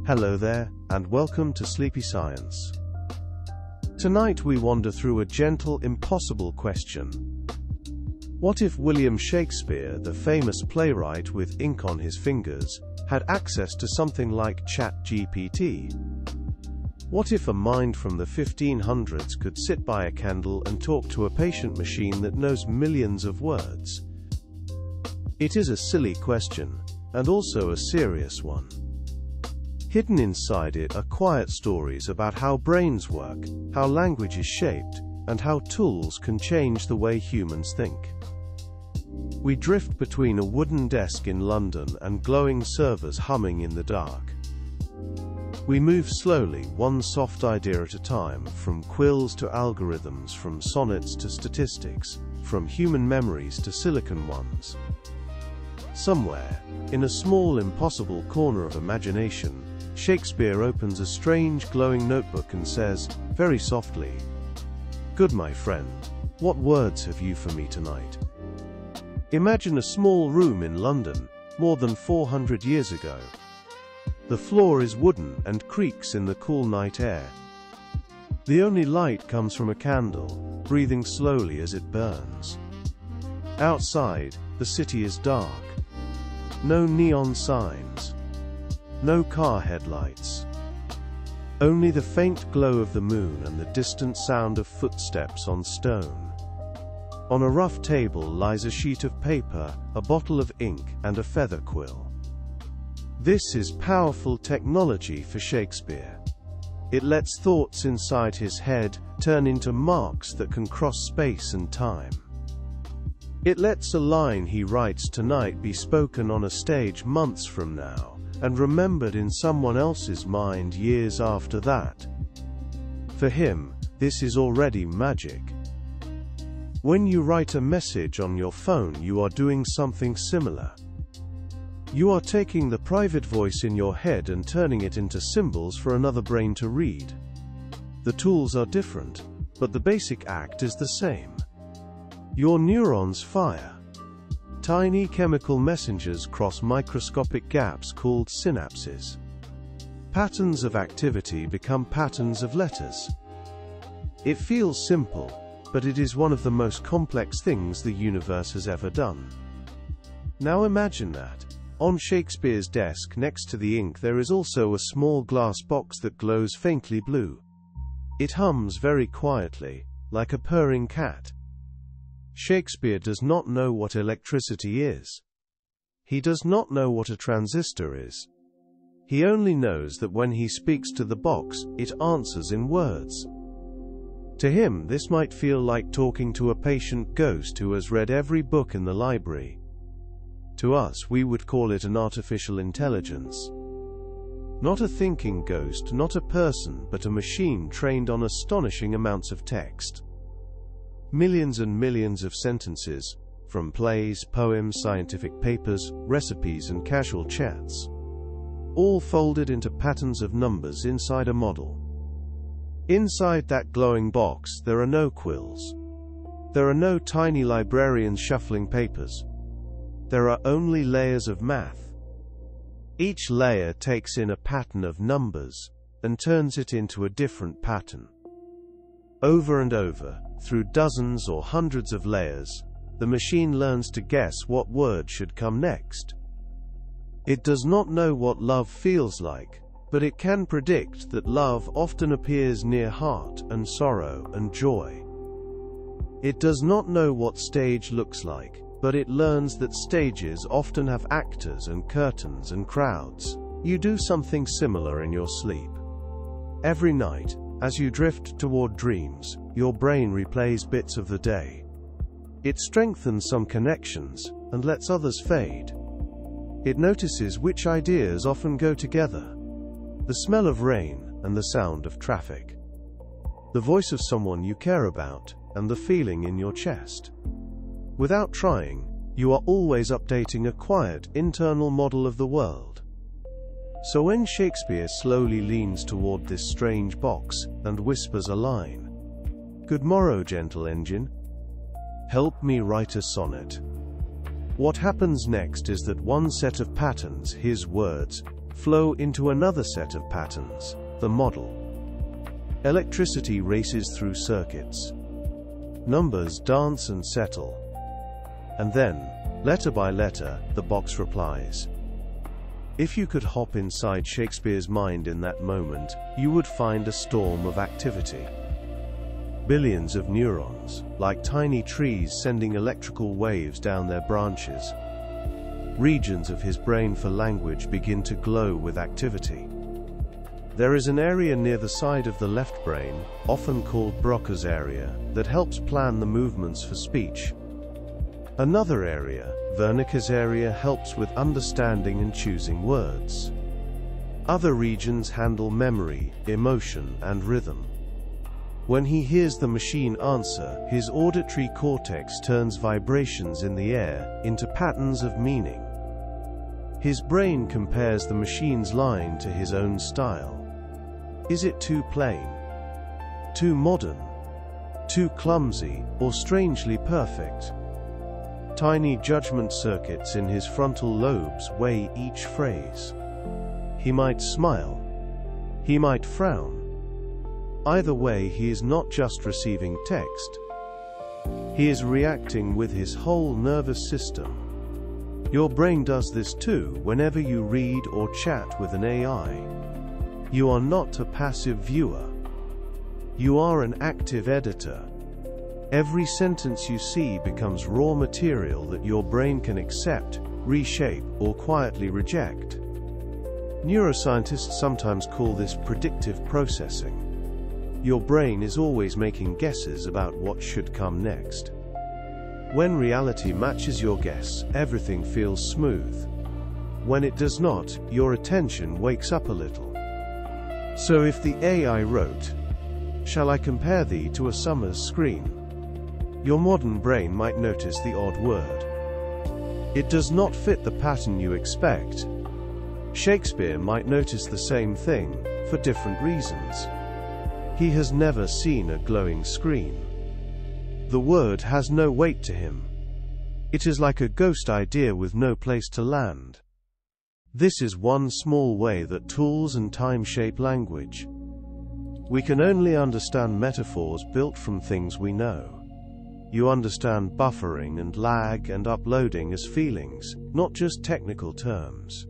Hello there, and welcome to Sleepy Science. Tonight we wander through a gentle, impossible question. What if William Shakespeare, the famous playwright with ink on his fingers, had access to something like ChatGPT? What if a mind from the 1500s could sit by a candle and talk to a patient machine that knows millions of words? It is a silly question, and also a serious one. Hidden inside it are quiet stories about how brains work, how language is shaped, and how tools can change the way humans think. We drift between a wooden desk in London and glowing servers humming in the dark. We move slowly, one soft idea at a time, from quills to algorithms, from sonnets to statistics, from human memories to silicon ones. Somewhere, in a small, impossible corner of imagination, Shakespeare opens a strange, glowing notebook and says, very softly, "Good my friend, what words have you for me tonight?" Imagine a small room in London, more than 400 years ago. The floor is wooden and creaks in the cool night air. The only light comes from a candle, breathing slowly as it burns. Outside, the city is dark. No neon signs. No car headlights. Only the faint glow of the moon and the distant sound of footsteps on stone. On a rough table lies a sheet of paper, a bottle of ink, and a feather quill. This is powerful technology for Shakespeare. It lets thoughts inside his head turn into marks that can cross space and time. It lets a line he writes tonight be spoken on a stage months from now, and remembered in someone else's mind years after that. For him, this is already magic. When you write a message on your phone, you are doing something similar. You are taking the private voice in your head and turning it into symbols for another brain to read. The tools are different, but the basic act is the same. Your neurons fire. Tiny chemical messengers cross microscopic gaps called synapses. Patterns of activity become patterns of letters. It feels simple, but it is one of the most complex things the universe has ever done. Now imagine that. On Shakespeare's desk next to the ink there is also a small glass box that glows faintly blue. It hums very quietly, like a purring cat. Shakespeare does not know what electricity is. He does not know what a transistor is. He only knows that when he speaks to the box, it answers in words. To him, this might feel like talking to a patient ghost who has read every book in the library. To us, we would call it an artificial intelligence. Not a thinking ghost, not a person, but a machine trained on astonishing amounts of text. Millions and millions of sentences, from plays, poems, scientific papers, recipes, and casual chats, all folded into patterns of numbers inside a model. Inside that glowing box, there are no quills. There are no tiny librarians shuffling papers. There are only layers of math. Each layer takes in a pattern of numbers and turns it into a different pattern. Over and over, through dozens or hundreds of layers, the machine learns to guess what word should come next. It does not know what love feels like, but it can predict that love often appears near heart and sorrow and joy. It does not know what stage looks like, but it learns that stages often have actors and curtains and crowds. You do something similar in your sleep. Every night, as you drift toward dreams, your brain replays bits of the day. It strengthens some connections, and lets others fade. It notices which ideas often go together. The smell of rain, and the sound of traffic. The voice of someone you care about, and the feeling in your chest. Without trying, you are always updating a quiet, internal model of the world. So when Shakespeare slowly leans toward this strange box, and whispers a line, "Good morrow, gentle engine. Help me write a sonnet." What happens next is that one set of patterns, his words, flow into another set of patterns, the model. Electricity races through circuits. Numbers dance and settle. And then, letter by letter, the box replies. If you could hop inside Shakespeare's mind in that moment, you would find a storm of activity. Billions of neurons, like tiny trees sending electrical waves down their branches. Regions of his brain for language begin to glow with activity. There is an area near the side of the left brain, often called Broca's area, that helps plan the movements for speech. Another area, Wernicke's area, helps with understanding and choosing words. Other regions handle memory, emotion, and rhythm. When he hears the machine answer, his auditory cortex turns vibrations in the air into patterns of meaning. His brain compares the machine's line to his own style. Is it too plain? Too modern? Too clumsy, or strangely perfect? Tiny judgment circuits in his frontal lobes weigh each phrase. He might smile. He might frown. Either way, he is not just receiving text. He is reacting with his whole nervous system. Your brain does this too whenever you read or chat with an AI. You are not a passive viewer. You are an active editor. Every sentence you see becomes raw material that your brain can accept, reshape, or quietly reject. Neuroscientists sometimes call this predictive processing. Your brain is always making guesses about what should come next. When reality matches your guess, everything feels smooth. When it does not, your attention wakes up a little. So if the AI wrote, "Shall I compare thee to a summer's screen?" your modern brain might notice the odd word. It does not fit the pattern you expect. Shakespeare might notice the same thing, for different reasons. He has never seen a glowing screen. The word has no weight to him. It is like a ghost idea with no place to land. This is one small way that tools and time shape language. We can only understand metaphors built from things we know. You understand buffering and lag and uploading as feelings, not just technical terms.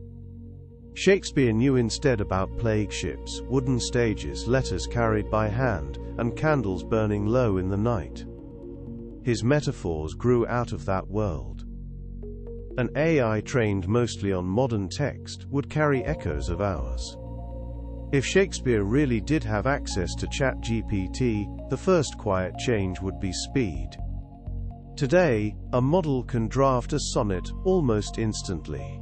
Shakespeare knew instead about plague ships, wooden stages, letters carried by hand, and candles burning low in the night. His metaphors grew out of that world. An AI trained mostly on modern text would carry echoes of ours. If Shakespeare really did have access to ChatGPT, the first quiet change would be speed. Today, a model can draft a sonnet almost instantly.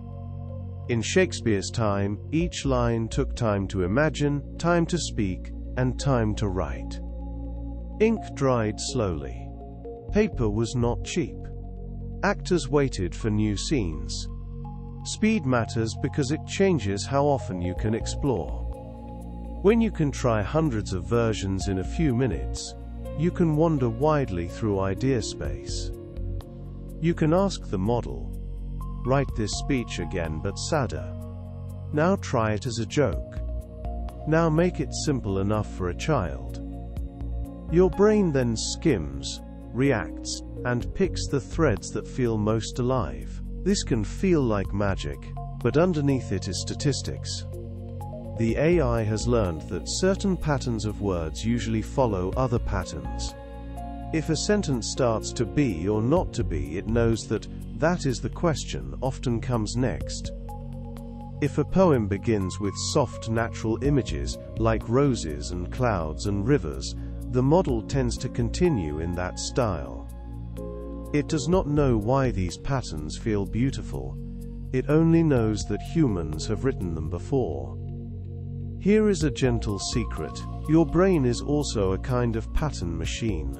In Shakespeare's time, each line took time to imagine, time to speak, and time to write. Ink dried slowly. Paper was not cheap. Actors waited for new scenes. Speed matters because it changes how often you can explore. When you can try hundreds of versions in a few minutes, you can wander widely through idea space. You can ask the model, "Write this speech again but sadder. Now try it as a joke. Now make it simple enough for a child." Your brain then skims, reacts, and picks the threads that feel most alive. This can feel like magic, but underneath it is statistics. The AI has learned that certain patterns of words usually follow other patterns. If a sentence starts to be or not to be, it knows that "that is the question" often comes next. If a poem begins with soft natural images, like roses and clouds and rivers, the model tends to continue in that style. It does not know why these patterns feel beautiful. It only knows that humans have written them before. Here is a gentle secret. Your brain is also a kind of pattern machine.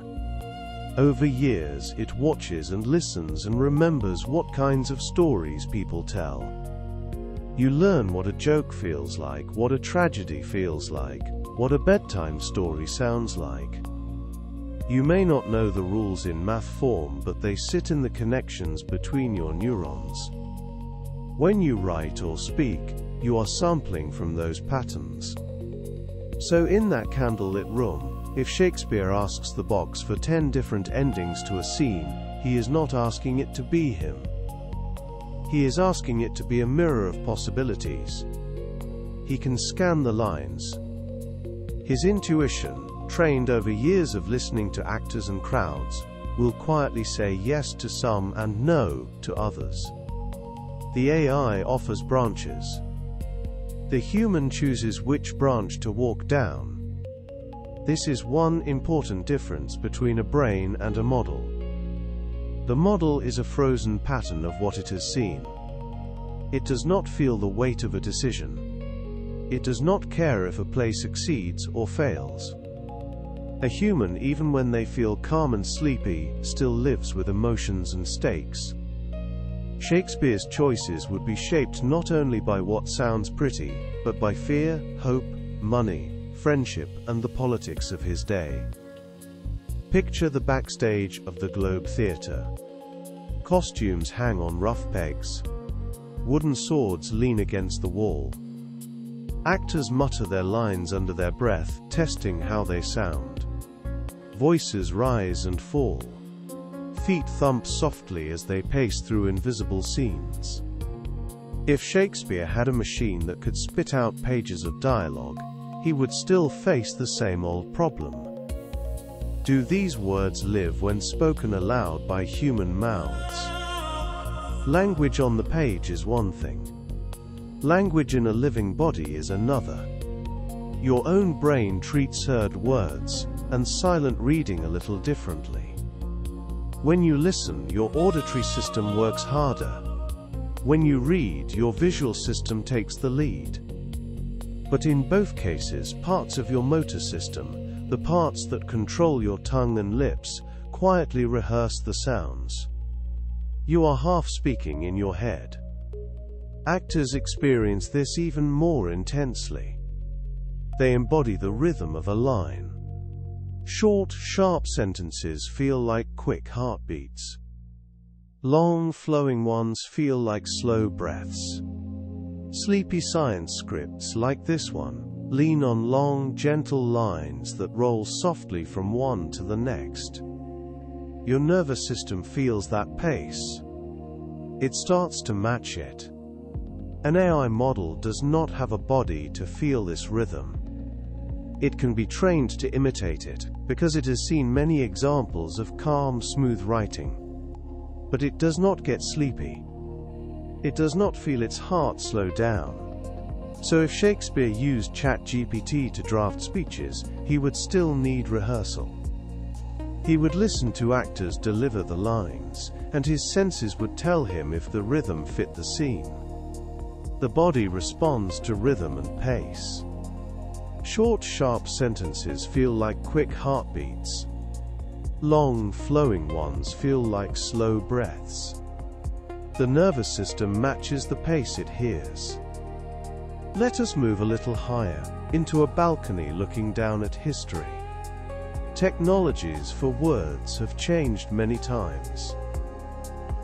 Over years, it watches and listens and remembers what kinds of stories people tell. You learn what a joke feels like, what a tragedy feels like, what a bedtime story sounds like. You may not know the rules in math form, but they sit in the connections between your neurons. When you write or speak, you are sampling from those patterns. So in that candlelit room, if Shakespeare asks the box for 10 different endings to a scene, he is not asking it to be him. He is asking it to be a mirror of possibilities. He can scan the lines. His intuition, trained over years of listening to actors and crowds, will quietly say yes to some and no to others. The AI offers branches. The human chooses which branch to walk down. This is one important difference between a brain and a model. The model is a frozen pattern of what it has seen. It does not feel the weight of a decision. It does not care if a play succeeds or fails. A human, even when they feel calm and sleepy, still lives with emotions and stakes. Shakespeare's choices would be shaped not only by what sounds pretty, but by fear, hope, money, friendship, and the politics of his day. Picture the backstage of the Globe Theatre. Costumes hang on rough pegs. Wooden swords lean against the wall. Actors mutter their lines under their breath, testing how they sound. Voices rise and fall. Feet thump softly as they pace through invisible scenes. If Shakespeare had a machine that could spit out pages of dialogue, he would still face the same old problem. Do these words live when spoken aloud by human mouths? Language on the page is one thing. Language in a living body is another. Your own brain treats heard words and silent reading a little differently. When you listen, your auditory system works harder. When you read, your visual system takes the lead. But in both cases, parts of your motor system, the parts that control your tongue and lips, quietly rehearse the sounds. You are half speaking in your head. Actors experience this even more intensely. They embody the rhythm of a line. Short, sharp sentences feel like quick heartbeats. Long, flowing ones feel like slow breaths. Sleepy science scripts, like this one, lean on long, gentle lines that roll softly from one to the next. Your nervous system feels that pace. It starts to match it. An AI model does not have a body to feel this rhythm. It can be trained to imitate it, because it has seen many examples of calm, smooth writing. But it does not get sleepy. It does not feel its heart slow down. So if Shakespeare used ChatGPT to draft speeches, he would still need rehearsal. He would listen to actors deliver the lines, and his senses would tell him if the rhythm fit the scene. The body responds to rhythm and pace. Short, sharp sentences feel like quick heartbeats. Long, flowing ones feel like slow breaths. The nervous system matches the pace it hears. Let us move a little higher, into a balcony looking down at history. Technologies for words have changed many times.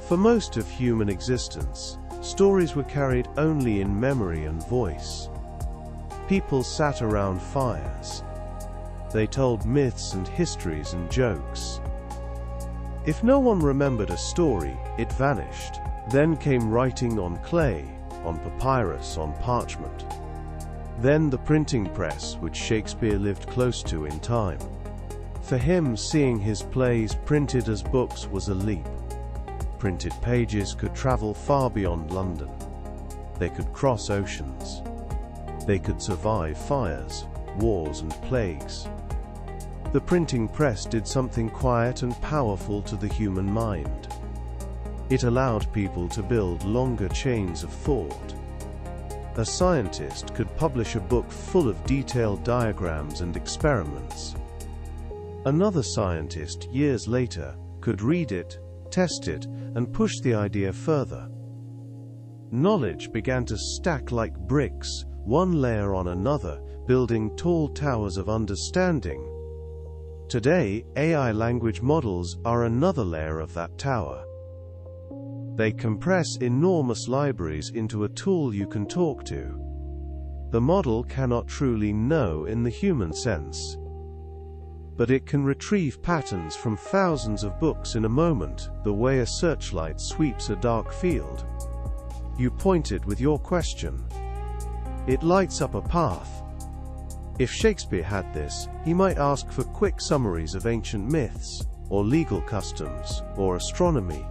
For most of human existence, stories were carried only in memory and voice. People sat around fires. They told myths and histories and jokes. If no one remembered a story, it vanished. Then came writing on clay, on papyrus, on parchment. Then the printing press, which Shakespeare lived close to in time. For him, seeing his plays printed as books was a leap. Printed pages could travel far beyond London. They could cross oceans. They could survive fires, wars, and plagues. The printing press did something quiet and powerful to the human mind. It allowed people to build longer chains of thought. A scientist could publish a book full of detailed diagrams and experiments. Another scientist, years later, could read it, test it, and push the idea further. Knowledge began to stack like bricks, one layer on another, building tall towers of understanding. Today, AI language models are another layer of that tower. They compress enormous libraries into a tool you can talk to. The model cannot truly know in the human sense, but it can retrieve patterns from thousands of books in a moment, the way a searchlight sweeps a dark field. You pointed with your question. It lights up a path. If Shakespeare had this, he might ask for quick summaries of ancient myths, or legal customs, or astronomy.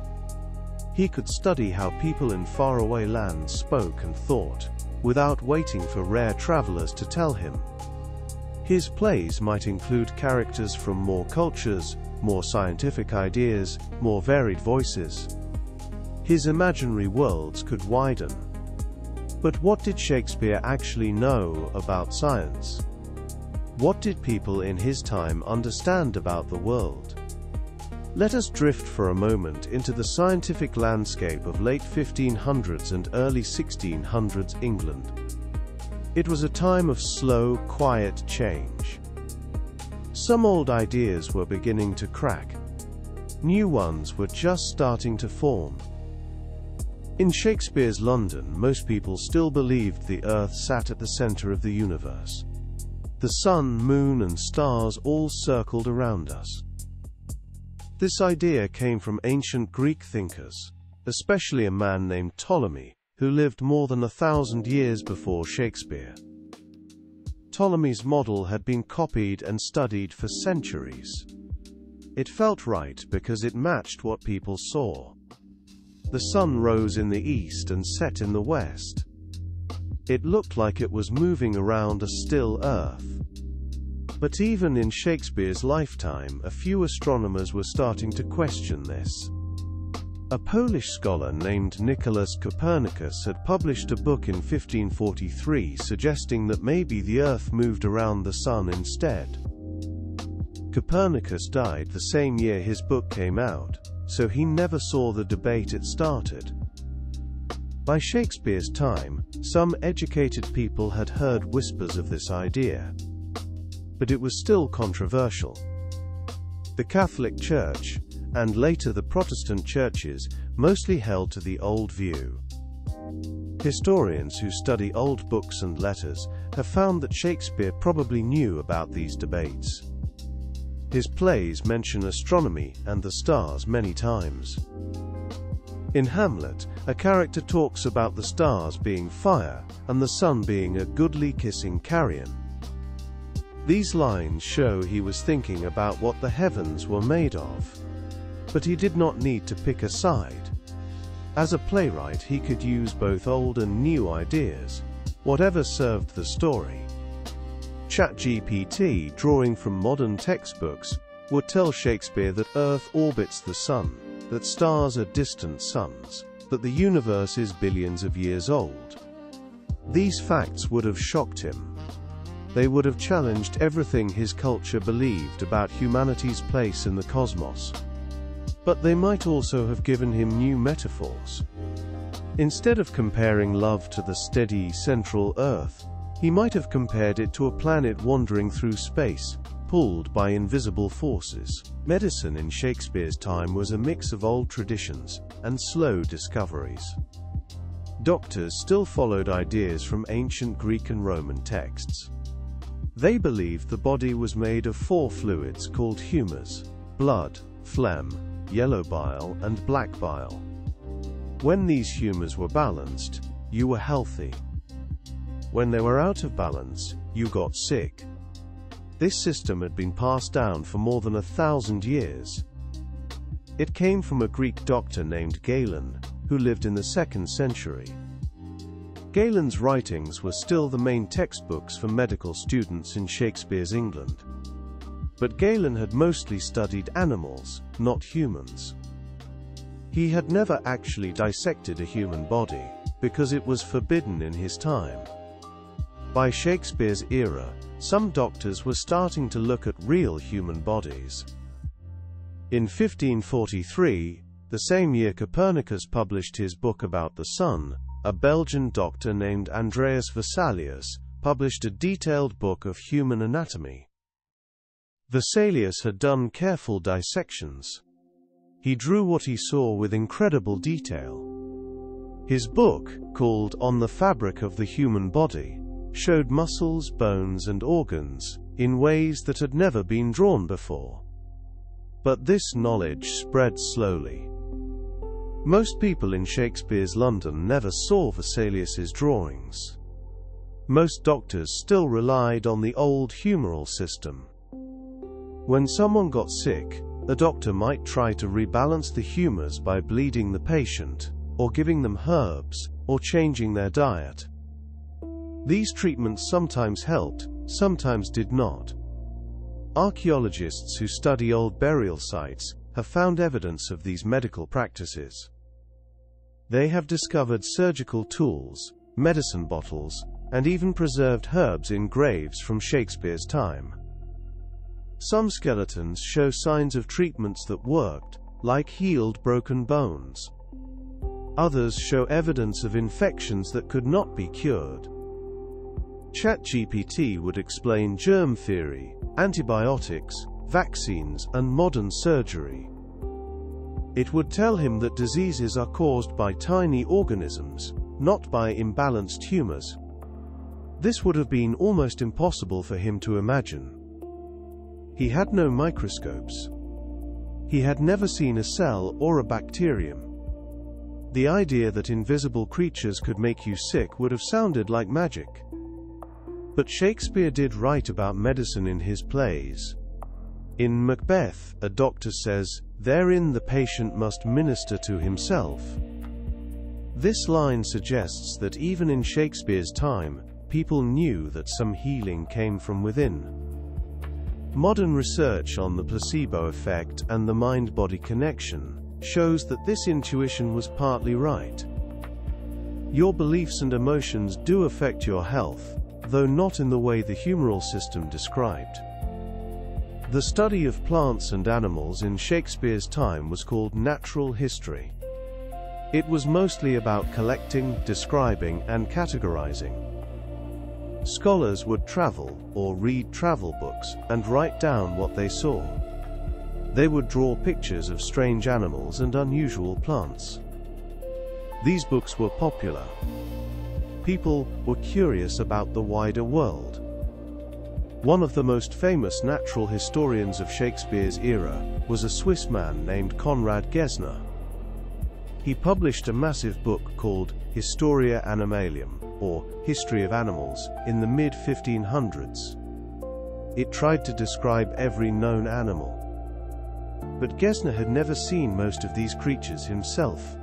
He could study how people in faraway lands spoke and thought, without waiting for rare travelers to tell him. His plays might include characters from more cultures, more scientific ideas, more varied voices. His imaginary worlds could widen. But what did Shakespeare actually know about science? What did people in his time understand about the world? Let us drift for a moment into the scientific landscape of late 1500s and early 1600s England. It was a time of slow, quiet change. Some old ideas were beginning to crack. New ones were just starting to form. In Shakespeare's London, most people still believed the Earth sat at the center of the universe. The sun, moon, and stars all circled around us. This idea came from ancient Greek thinkers, especially a man named Ptolemy, who lived more than 1,000 years before Shakespeare. Ptolemy's model had been copied and studied for centuries. It felt right because it matched what people saw. The sun rose in the east and set in the west. It looked like it was moving around a still Earth. But even in Shakespeare's lifetime, a few astronomers were starting to question this. A Polish scholar named Nicholas Copernicus had published a book in 1543 suggesting that maybe the Earth moved around the sun instead. Copernicus died the same year his book came out, so he never saw the debate it started. By Shakespeare's time, some educated people had heard whispers of this idea. But it was still controversial. The Catholic Church, and later the Protestant churches, mostly held to the old view. Historians who study old books and letters have found that Shakespeare probably knew about these debates. His plays mention astronomy and the stars many times. In Hamlet, a character talks about the stars being fire, and the sun being a goodly kissing carrion. These lines show he was thinking about what the heavens were made of. But he did not need to pick a side. As a playwright, he could use both old and new ideas, whatever served the story. ChatGPT, drawing from modern textbooks, would tell Shakespeare that Earth orbits the sun, that stars are distant suns, that the universe is billions of years old. These facts would have shocked him. They would have challenged everything his culture believed about humanity's place in the cosmos. But they might also have given him new metaphors. Instead of comparing love to the steady, central Earth, he might have compared it to a planet wandering through space, pulled by invisible forces. Medicine in Shakespeare's time was a mix of old traditions and slow discoveries. Doctors still followed ideas from ancient Greek and Roman texts. They believed the body was made of 4 fluids called humors: blood, phlegm, yellow bile, and black bile. When these humors were balanced, you were healthy. When they were out of balance, you got sick. This system had been passed down for more than 1,000 years. It came from a Greek doctor named Galen, who lived in the 2nd century. Galen's writings were still the main textbooks for medical students in Shakespeare's England. But Galen had mostly studied animals, not humans. He had never actually dissected a human body, because it was forbidden in his time. By Shakespeare's era, some doctors were starting to look at real human bodies. In 1543, the same year Copernicus published his book about the sun, a Belgian doctor named Andreas Vesalius published a detailed book of human anatomy. Vesalius had done careful dissections. He drew what he saw with incredible detail. His book, called On the Fabric of the Human Body, showed muscles, bones, and organs in ways that had never been drawn before. But this knowledge spread slowly. Most people in Shakespeare's London never saw Vesalius's drawings. Most doctors still relied on the old humoral system. When someone got sick, a doctor might try to rebalance the humors by bleeding the patient, or giving them herbs, or changing their diet. These treatments sometimes helped, sometimes did not. Archaeologists who study old burial sites have found evidence of these medical practices. They have discovered surgical tools, medicine bottles, and even preserved herbs in graves from Shakespeare's time. Some skeletons show signs of treatments that worked, like healed broken bones. Others show evidence of infections that could not be cured. ChatGPT would explain germ theory, antibiotics, vaccines, and modern surgery. It would tell him that diseases are caused by tiny organisms, not by imbalanced humors. This would have been almost impossible for him to imagine. He had no microscopes. He had never seen a cell or a bacterium. The idea that invisible creatures could make you sick would have sounded like magic. But Shakespeare did write about medicine in his plays. In Macbeth, a doctor says, "Therein the patient must minister to himself." This line suggests that even in Shakespeare's time, people knew that some healing came from within. Modern research on the placebo effect and the mind-body connection shows that this intuition was partly right. Your beliefs and emotions do affect your health, though not in the way the humoral system described. The study of plants and animals in Shakespeare's time was called natural history. It was mostly about collecting, describing, and categorizing. Scholars would travel, or read travel books, and write down what they saw. They would draw pictures of strange animals and unusual plants. These books were popular. People were curious about the wider world. One of the most famous natural historians of Shakespeare's era was a Swiss man named Conrad Gesner. He published a massive book called Historia Animalium, or History of Animals, in the mid-1500s. It tried to describe every known animal. But Gesner had never seen most of these creatures himself.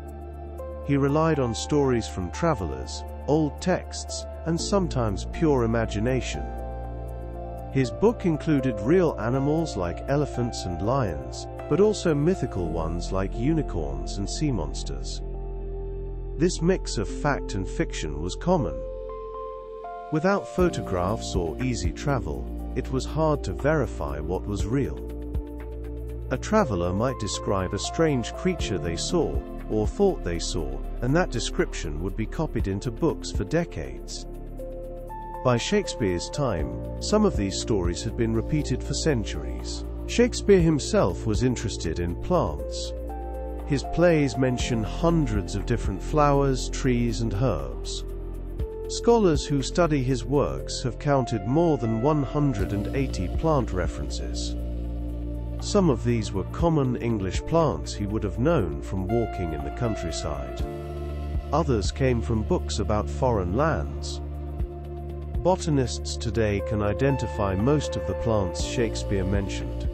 He relied on stories from travelers, old texts, and sometimes pure imagination. His book included real animals like elephants and lions, but also mythical ones like unicorns and sea monsters. This mix of fact and fiction was common. Without photographs or easy travel, it was hard to verify what was real. A traveler might describe a strange creature they saw, or thought they saw, and that description would be copied into books for decades. By Shakespeare's time, some of these stories had been repeated for centuries. Shakespeare himself was interested in plants. His plays mention hundreds of different flowers, trees, and herbs. Scholars who study his works have counted more than 180 plant references. Some of these were common English plants he would have known from walking in the countryside. Others came from books about foreign lands. Botanists today can identify most of the plants Shakespeare mentioned.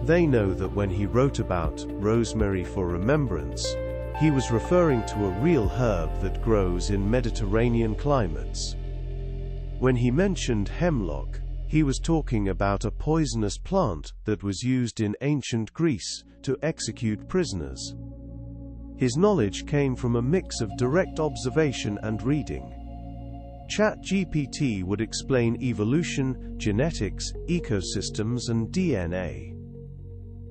They know that when he wrote about rosemary for remembrance, he was referring to a real herb that grows in Mediterranean climates. When he mentioned hemlock, he was talking about a poisonous plant that was used in ancient Greece to execute prisoners. His knowledge came from a mix of direct observation and reading. ChatGPT would explain evolution, genetics, ecosystems, and DNA.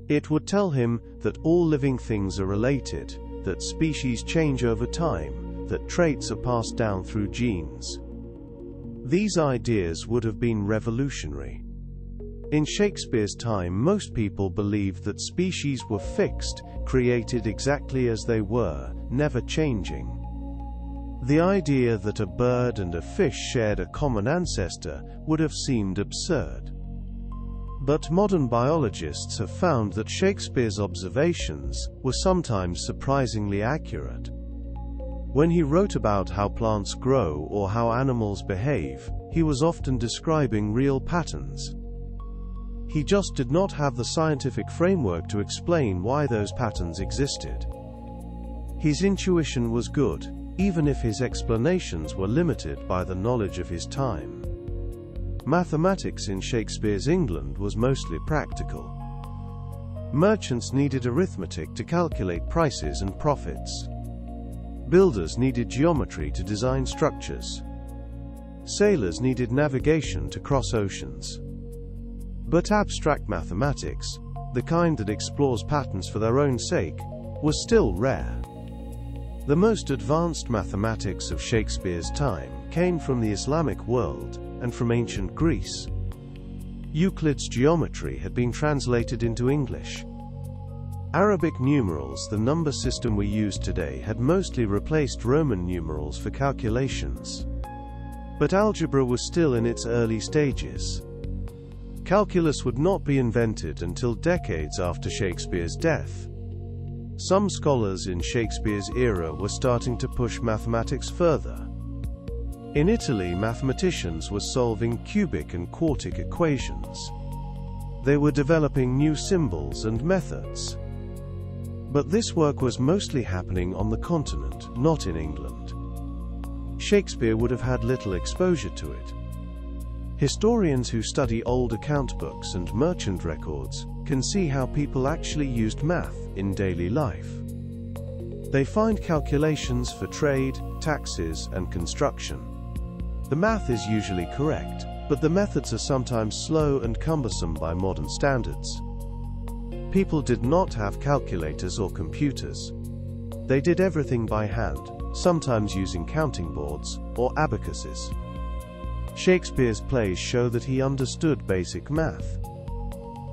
It would tell him that all living things are related, that species change over time, that traits are passed down through genes. These ideas would have been revolutionary. In Shakespeare's time, most people believed that species were fixed, created exactly as they were, never changing. The idea that a bird and a fish shared a common ancestor would have seemed absurd. But modern biologists have found that Shakespeare's observations were sometimes surprisingly accurate. When he wrote about how plants grow or how animals behave, he was often describing real patterns. He just did not have the scientific framework to explain why those patterns existed. His intuition was good, even if his explanations were limited by the knowledge of his time. Mathematics in Shakespeare's England was mostly practical. Merchants needed arithmetic to calculate prices and profits. Builders needed geometry to design structures. Sailors needed navigation to cross oceans. But abstract mathematics, the kind that explores patterns for their own sake, was still rare. The most advanced mathematics of Shakespeare's time came from the Islamic world and from ancient Greece. Euclid's geometry had been translated into English. Arabic numerals, the number system we use today, had mostly replaced Roman numerals for calculations. But algebra was still in its early stages. Calculus would not be invented until decades after Shakespeare's death. Some scholars in Shakespeare's era were starting to push mathematics further. In Italy, mathematicians were solving cubic and quartic equations. They were developing new symbols and methods. But this work was mostly happening on the continent, not in England. Shakespeare would have had little exposure to it. Historians who study old account books and merchant records can see how people actually used math in daily life. They find calculations for trade, taxes, and construction. The math is usually correct, but the methods are sometimes slow and cumbersome by modern standards. People did not have calculators or computers. They did everything by hand, sometimes using counting boards or abacuses. Shakespeare's plays show that he understood basic math.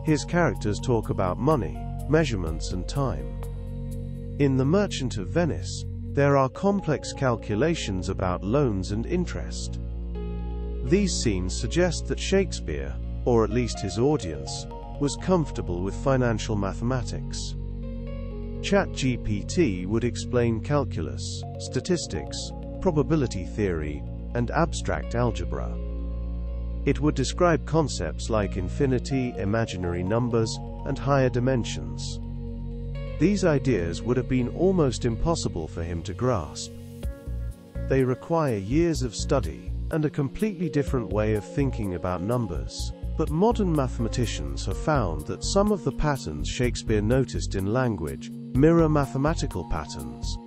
His characters talk about money, measurements, and time. In The Merchant of Venice, there are complex calculations about loans and interest. These scenes suggest that Shakespeare, or at least his audience, was comfortable with financial mathematics. ChatGPT would explain calculus, statistics, probability theory, and abstract algebra. It would describe concepts like infinity, imaginary numbers, and higher dimensions. These ideas would have been almost impossible for him to grasp. They require years of study and a completely different way of thinking about numbers. But modern mathematicians have found that some of the patterns Shakespeare noticed in language mirror mathematical patterns.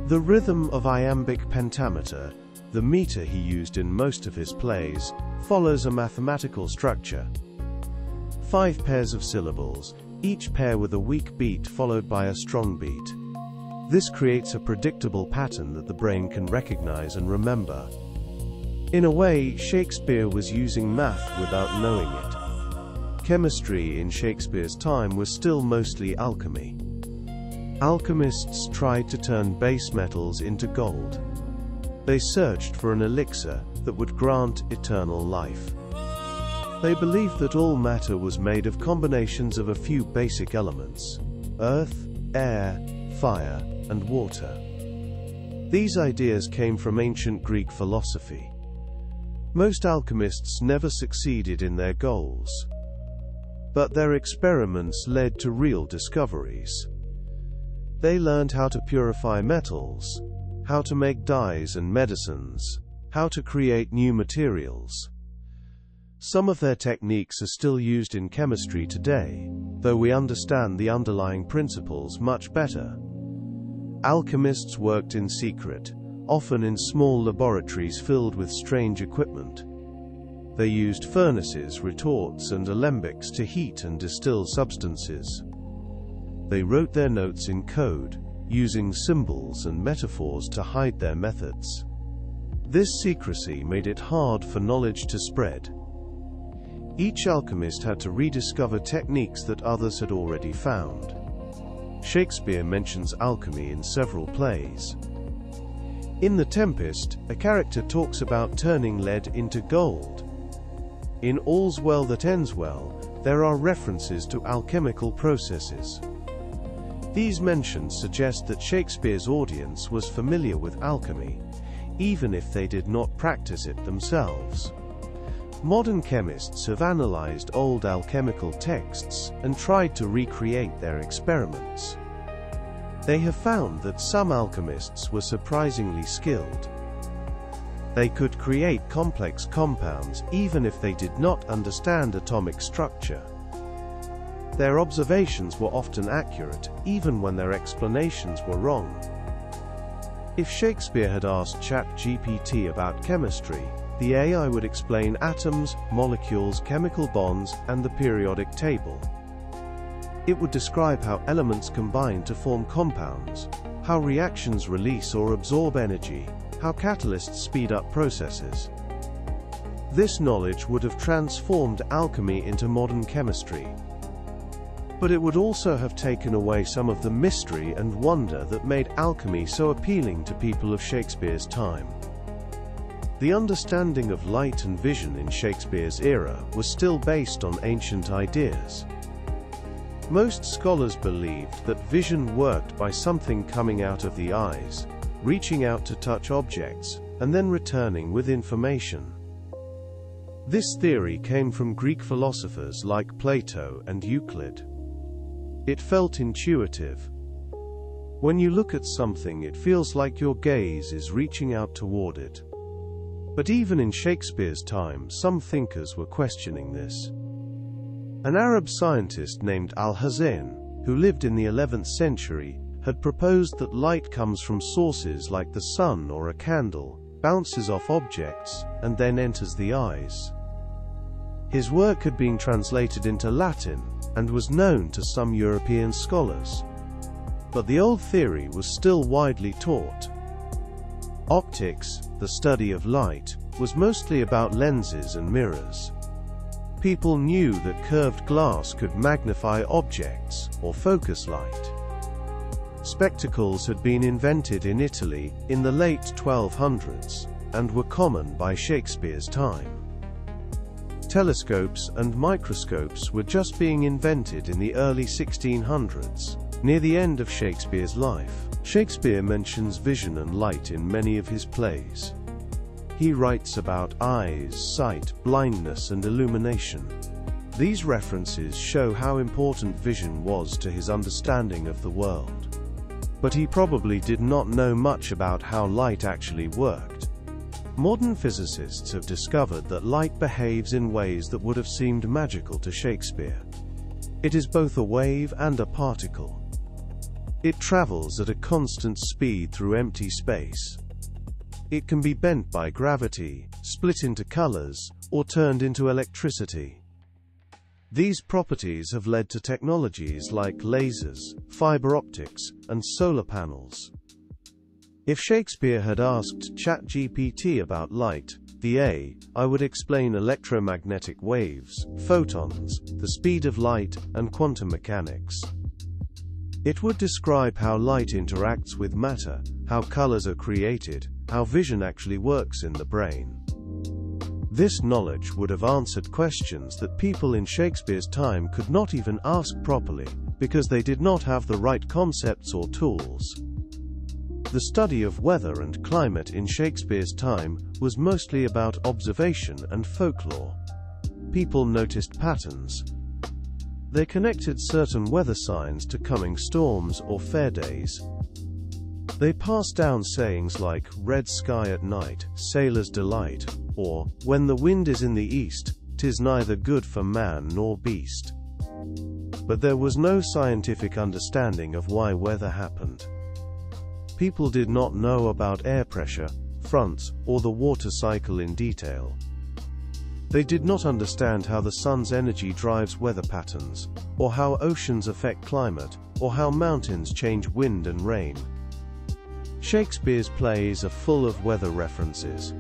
The rhythm of iambic pentameter, the meter he used in most of his plays, follows a mathematical structure. 5 pairs of syllables, each pair with a weak beat followed by a strong beat. This creates a predictable pattern that the brain can recognize and remember. In a way, Shakespeare was using math without knowing it. Chemistry in Shakespeare's time was still mostly alchemy. Alchemists tried to turn base metals into gold. They searched for an elixir that would grant eternal life. They believed that all matter was made of combinations of a few basic elements: earth, air, fire, and water. These ideas came from ancient Greek philosophy. Most alchemists never succeeded in their goals. But their experiments led to real discoveries. They learned how to purify metals, how to make dyes and medicines, how to create new materials. Some of their techniques are still used in chemistry today, though we understand the underlying principles much better. Alchemists worked in secret, often in small laboratories filled with strange equipment. They used furnaces, retorts, and alembics to heat and distill substances. They wrote their notes in code, using symbols and metaphors to hide their methods. This secrecy made it hard for knowledge to spread. Each alchemist had to rediscover techniques that others had already found. Shakespeare mentions alchemy in several plays. In The Tempest, a character talks about turning lead into gold. In All's Well That Ends Well, there are references to alchemical processes. These mentions suggest that Shakespeare's audience was familiar with alchemy, even if they did not practice it themselves. Modern chemists have analyzed old alchemical texts and tried to recreate their experiments. They have found that some alchemists were surprisingly skilled. They could create complex compounds even if they did not understand atomic structure. Their observations were often accurate, even when their explanations were wrong. If Shakespeare had asked ChatGPT about chemistry, the AI would explain atoms, molecules, chemical bonds, and the periodic table. It would describe how elements combine to form compounds, how reactions release or absorb energy, how catalysts speed up processes. This knowledge would have transformed alchemy into modern chemistry. But it would also have taken away some of the mystery and wonder that made alchemy so appealing to people of Shakespeare's time. The understanding of light and vision in Shakespeare's era was still based on ancient ideas. Most scholars believed that vision worked by something coming out of the eyes, reaching out to touch objects, and then returning with information. This theory came from Greek philosophers like Plato and Euclid. It felt intuitive. When you look at something, it feels like your gaze is reaching out toward it. But even in Shakespeare's time, some thinkers were questioning this. An Arab scientist named Al-Hazen, who lived in the 11th century, had proposed that light comes from sources like the sun or a candle, bounces off objects, and then enters the eyes. His work had been translated into Latin, and was known to some European scholars. But the old theory was still widely taught. Optics, the study of light, was mostly about lenses and mirrors. People knew that curved glass could magnify objects, or focus light. Spectacles had been invented in Italy in the late 1200s, and were common by Shakespeare's time. Telescopes and microscopes were just being invented in the early 1600s, near the end of Shakespeare's life. Shakespeare mentions vision and light in many of his plays. He writes about eyes, sight, blindness, and illumination. These references show how important vision was to his understanding of the world. But he probably did not know much about how light actually worked. Modern physicists have discovered that light behaves in ways that would have seemed magical to Shakespeare. It is both a wave and a particle. It travels at a constant speed through empty space. It can be bent by gravity, split into colors, or turned into electricity. These properties have led to technologies like lasers, fiber optics, and solar panels. If Shakespeare had asked ChatGPT about light, I would explain electromagnetic waves, photons, the speed of light, and quantum mechanics. It would describe how light interacts with matter, how colors are created, how vision actually works in the brain. This knowledge would have answered questions that people in Shakespeare's time could not even ask properly, because they did not have the right concepts or tools. The study of weather and climate in Shakespeare's time was mostly about observation and folklore. People noticed patterns. They connected certain weather signs to coming storms or fair days. They passed down sayings like, "Red sky at night, sailor's delight," or, "When the wind is in the east, 'tis neither good for man nor beast." But there was no scientific understanding of why weather happened. People did not know about air pressure, fronts, or the water cycle in detail. They did not understand how the sun's energy drives weather patterns, or how oceans affect climate, or how mountains change wind and rain. Shakespeare's plays are full of weather references.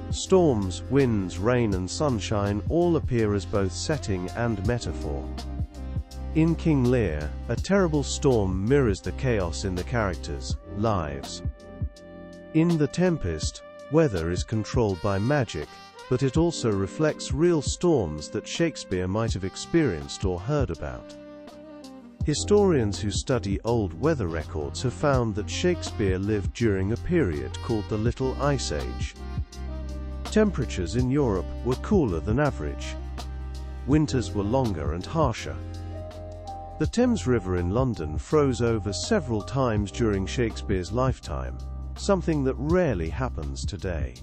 Storms, winds, rain, and sunshine all appear as both setting and metaphor. In King Lear, a terrible storm mirrors the chaos in the characters' lives. In The Tempest, weather is controlled by magic, but it also reflects real storms that Shakespeare might have experienced or heard about. Historians who study old weather records have found that Shakespeare lived during a period called the Little Ice Age. Temperatures in Europe were cooler than average. Winters were longer and harsher. The Thames River in London froze over several times during Shakespeare's lifetime, something that rarely happens today.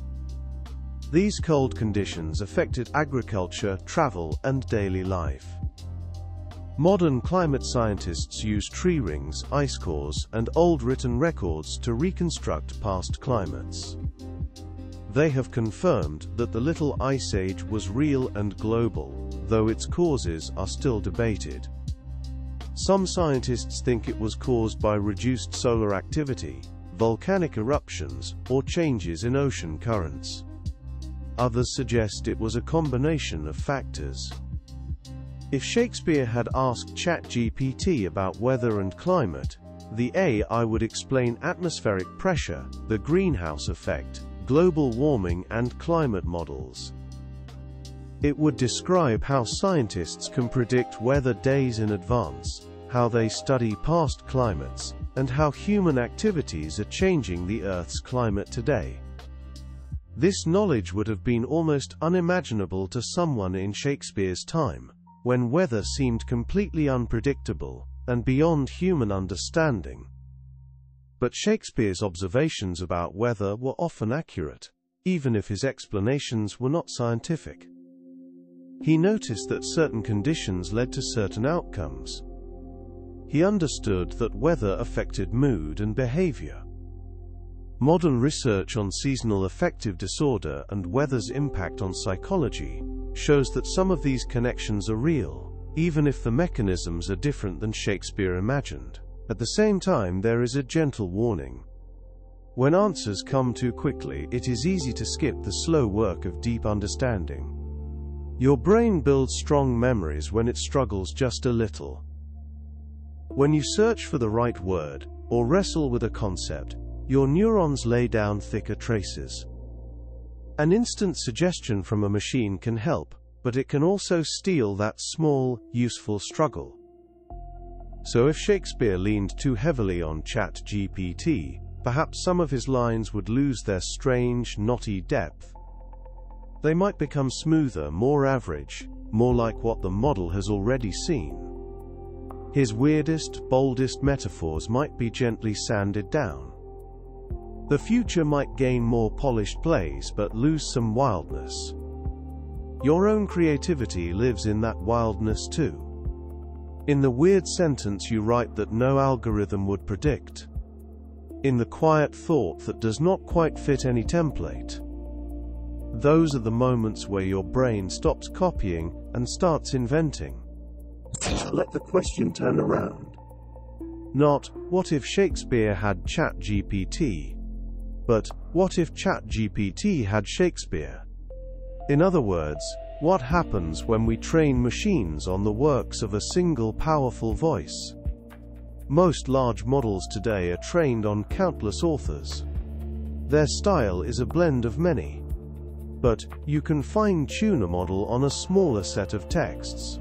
These cold conditions affected agriculture, travel, and daily life. Modern climate scientists use tree rings, ice cores, and old written records to reconstruct past climates. They have confirmed that the Little Ice Age was real and global, though its causes are still debated. Some scientists think it was caused by reduced solar activity, volcanic eruptions, or changes in ocean currents. Others suggest it was a combination of factors. If Shakespeare had asked ChatGPT about weather and climate, the AI would explain atmospheric pressure, the greenhouse effect, global warming, and climate models. It would describe how scientists can predict weather days in advance, how they study past climates, and how human activities are changing the Earth's climate today. This knowledge would have been almost unimaginable to someone in Shakespeare's time, when weather seemed completely unpredictable and beyond human understanding. But Shakespeare's observations about weather were often accurate, even if his explanations were not scientific. He noticed that certain conditions led to certain outcomes. He understood that weather affected mood and behavior. Modern research on seasonal affective disorder and weather's impact on psychology shows that some of these connections are real, even if the mechanisms are different than Shakespeare imagined. At the same time, there is a gentle warning. When answers come too quickly, it is easy to skip the slow work of deep understanding. Your brain builds strong memories when it struggles just a little. When you search for the right word, or wrestle with a concept, your neurons lay down thicker traces. An instant suggestion from a machine can help, but it can also steal that small, useful struggle. So if Shakespeare leaned too heavily on ChatGPT, perhaps some of his lines would lose their strange, knotty depth. They might become smoother, more average, more like what the model has already seen. His weirdest, boldest metaphors might be gently sanded down. The future might gain more polished plays but lose some wildness. Your own creativity lives in that wildness too. In the weird sentence you write that no algorithm would predict. In the quiet thought that does not quite fit any template. Those are the moments where your brain stops copying and starts inventing. Let the question turn around. Not, what if Shakespeare had ChatGPT? But, what if ChatGPT had Shakespeare? In other words, what happens when we train machines on the works of a single powerful voice? Most large models today are trained on countless authors. Their style is a blend of many. But, you can fine-tune a model on a smaller set of texts.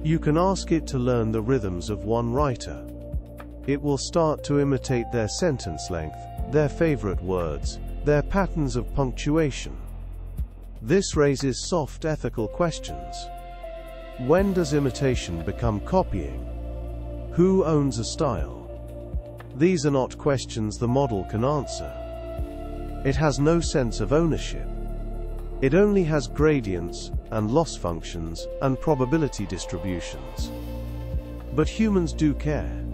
You can ask it to learn the rhythms of one writer. It will start to imitate their sentence length, their favorite words, their patterns of punctuation. This raises soft ethical questions. When does imitation become copying? Who owns a style? These are not questions the model can answer. It has no sense of ownership. It only has gradients, and loss functions, and probability distributions. But humans do care.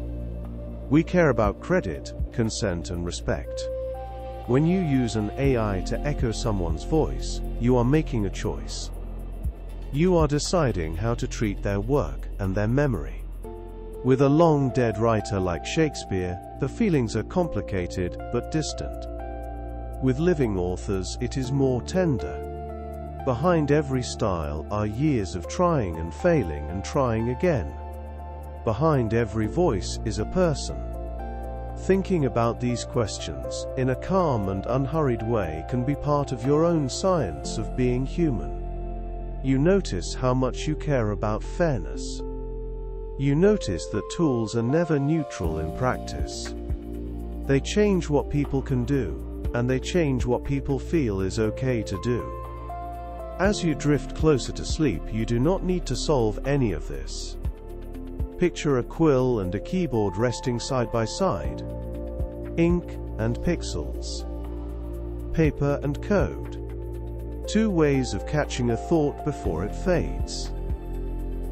We care about credit, consent, and respect. When you use an AI to echo someone's voice, you are making a choice. You are deciding how to treat their work and their memory. With a long-dead writer like Shakespeare, the feelings are complicated but distant. With living authors, it is more tender. Behind every style are years of trying and failing and trying again. Behind every voice is a person. Thinking about these questions in a calm and unhurried way can be part of your own science of being human. You notice how much you care about fairness. You notice that tools are never neutral in practice. They change what people can do, and they change what people feel is okay to do. As you drift closer to sleep, you do not need to solve any of this. Picture a quill and a keyboard resting side by side. Ink and pixels. Paper and code. Two ways of catching a thought before it fades.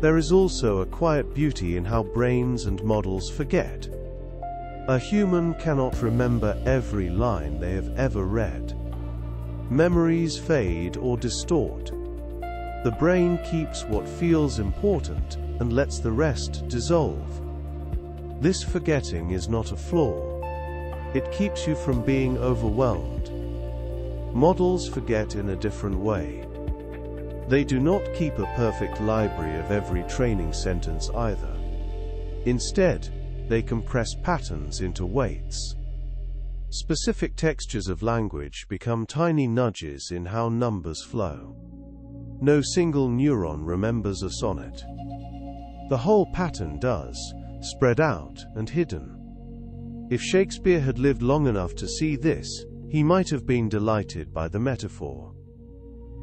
There is also a quiet beauty in how brains and models forget. A human cannot remember every line they have ever read. Memories fade or distort. The brain keeps what feels important and lets the rest dissolve. This forgetting is not a flaw. It keeps you from being overwhelmed. Models forget in a different way. They do not keep a perfect library of every training sentence either. Instead, they compress patterns into weights. Specific textures of language become tiny nudges in how numbers flow. No single neuron remembers a sonnet. The whole pattern does, spread out and hidden. If Shakespeare had lived long enough to see this, he might have been delighted by the metaphor.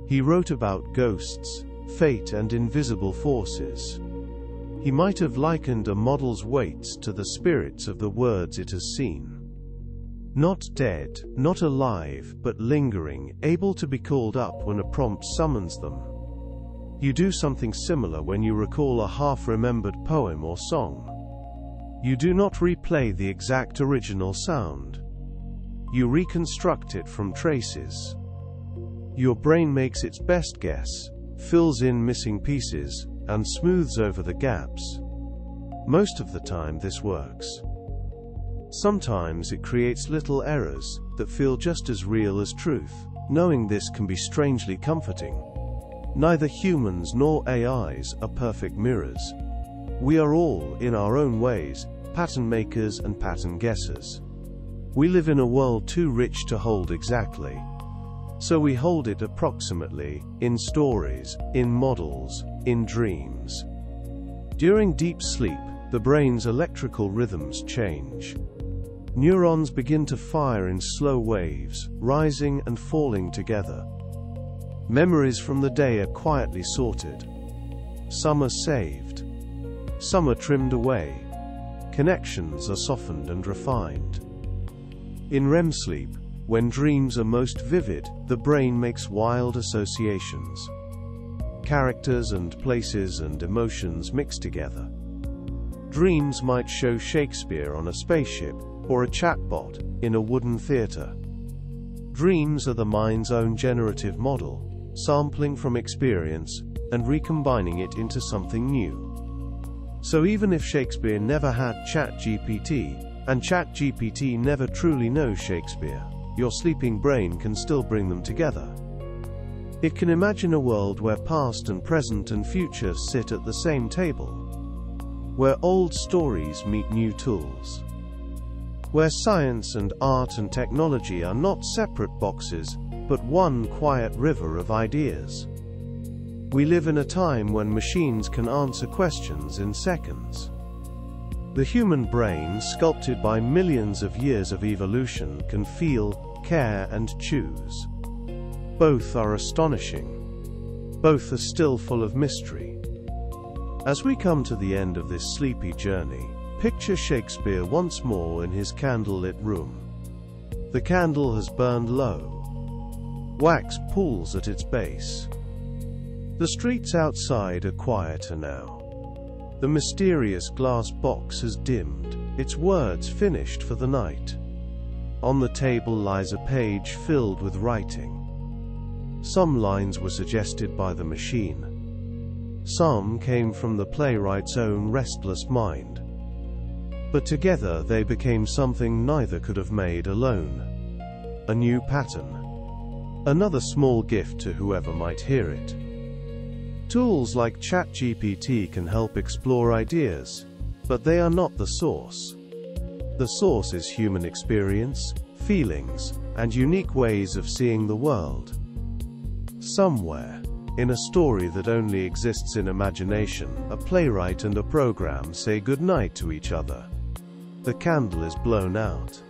He wrote about ghosts, fate, and invisible forces. He might have likened a model's weights to the spirits of the words it has seen. Not dead, not alive, but lingering, able to be called up when a prompt summons them. You do something similar when you recall a half-remembered poem or song. You do not replay the exact original sound. You reconstruct it from traces. Your brain makes its best guess, fills in missing pieces, and smooths over the gaps. Most of the time this works. Sometimes it creates little errors that feel just as real as truth. Knowing this can be strangely comforting. Neither humans nor AIs are perfect mirrors. We are all, in our own ways, pattern makers and pattern guessers. We live in a world too rich to hold exactly. So we hold it approximately, in stories, in models, in dreams. During deep sleep, the brain's electrical rhythms change. Neurons begin to fire in slow waves, rising and falling together. Memories from the day are quietly sorted. Some are saved. Some are trimmed away. Connections are softened and refined. In REM sleep, when dreams are most vivid, the brain makes wild associations. Characters and places and emotions mix together. Dreams might show Shakespeare on a spaceship, or a chatbot in a wooden theater. Dreams are the mind's own generative model, sampling from experience and recombining it into something new. So even if Shakespeare never had ChatGPT, and ChatGPT never truly knows Shakespeare, your sleeping brain can still bring them together. It can imagine a world where past and present and future sit at the same table, where old stories meet new tools, where science and art and technology are not separate boxes, but one quiet river of ideas. We live in a time when machines can answer questions in seconds. The human brain, sculpted by millions of years of evolution, can feel, care, and choose. Both are astonishing. Both are still full of mystery. As we come to the end of this sleepy journey, picture Shakespeare once more in his candlelit room. The candle has burned low. Wax pulls at its base. The streets outside are quieter now. The mysterious glass box has dimmed, its words finished for the night. On the table lies a page filled with writing. Some lines were suggested by the machine. Some came from the playwright's own restless mind. But together they became something neither could have made alone. A new pattern. Another small gift to whoever might hear it. Tools like ChatGPT can help explore ideas, but they are not the source. The source is human experience, feelings, and unique ways of seeing the world. Somewhere, in a story that only exists in imagination, a playwright and a program say goodnight to each other. The candle is blown out.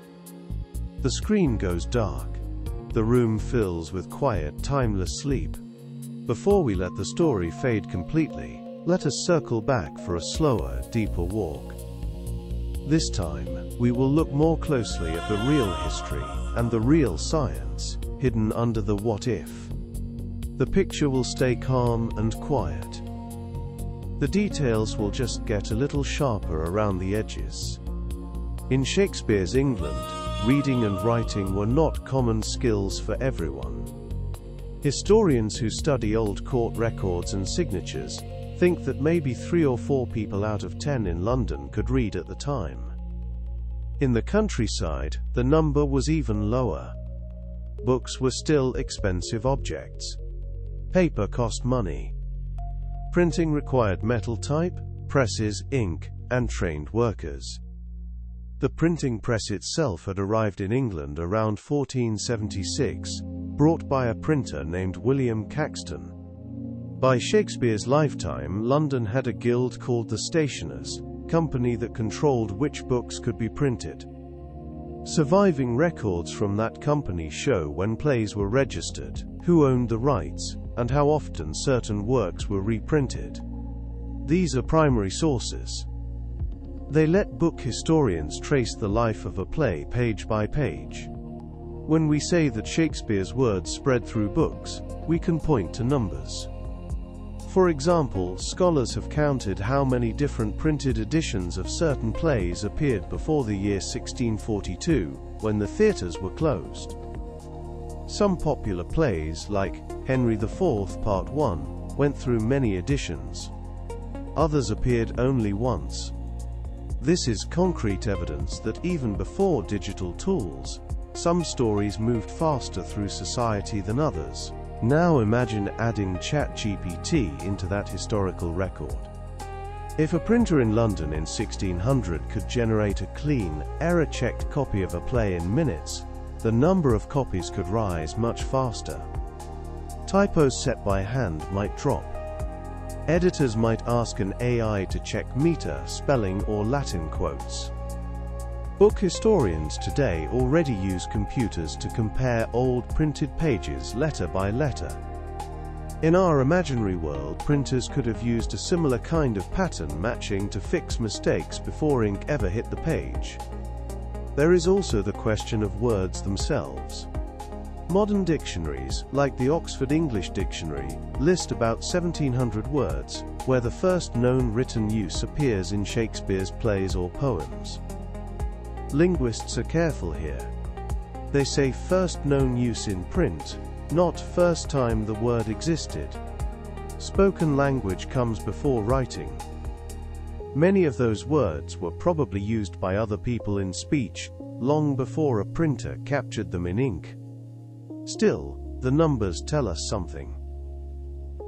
The screen goes dark. The room fills with quiet, timeless sleep. Before we let the story fade completely, let us circle back for a slower, deeper walk. This time, we will look more closely at the real history and the real science hidden under the what if. The picture will stay calm and quiet. The details will just get a little sharper around the edges. In Shakespeare's England, reading and writing were not common skills for everyone. Historians who study old court records and signatures think that maybe 3 or 4 people out of 10 in London could read at the time. In the countryside, the number was even lower. Books were still expensive objects. Paper cost money. Printing required metal type, presses, ink, and trained workers. The printing press itself had arrived in England around 1476, brought by a printer named William Caxton. By Shakespeare's lifetime, London had a guild called the Stationers, company that controlled which books could be printed. Surviving records from that company show when plays were registered, who owned the rights, and how often certain works were reprinted. These are primary sources. They let book historians trace the life of a play page by page. When we say that Shakespeare's words spread through books, we can point to numbers. For example, scholars have counted how many different printed editions of certain plays appeared before the year 1642, when the theatres were closed. Some popular plays, like Henry IV Part 1, went through many editions. Others appeared only once. This is concrete evidence that even before digital tools, some stories moved faster through society than others. Now imagine adding ChatGPT into that historical record. If a printer in London in 1600 could generate a clean, error-checked copy of a play in minutes, the number of copies could rise much faster. Typos set by hand might drop. Editors might ask an AI to check meter, spelling, or Latin quotes. Book historians today already use computers to compare old printed pages letter by letter. In our imaginary world, printers could have used a similar kind of pattern matching to fix mistakes before ink ever hit the page. There is also the question of words themselves. Modern dictionaries, like the Oxford English Dictionary, list about 1,700 words, where the first known written use appears in Shakespeare's plays or poems. Linguists are careful here. They say first known use in print, not first time the word existed. Spoken language comes before writing. Many of those words were probably used by other people in speech, long before a printer captured them in ink. Still, the numbers tell us something.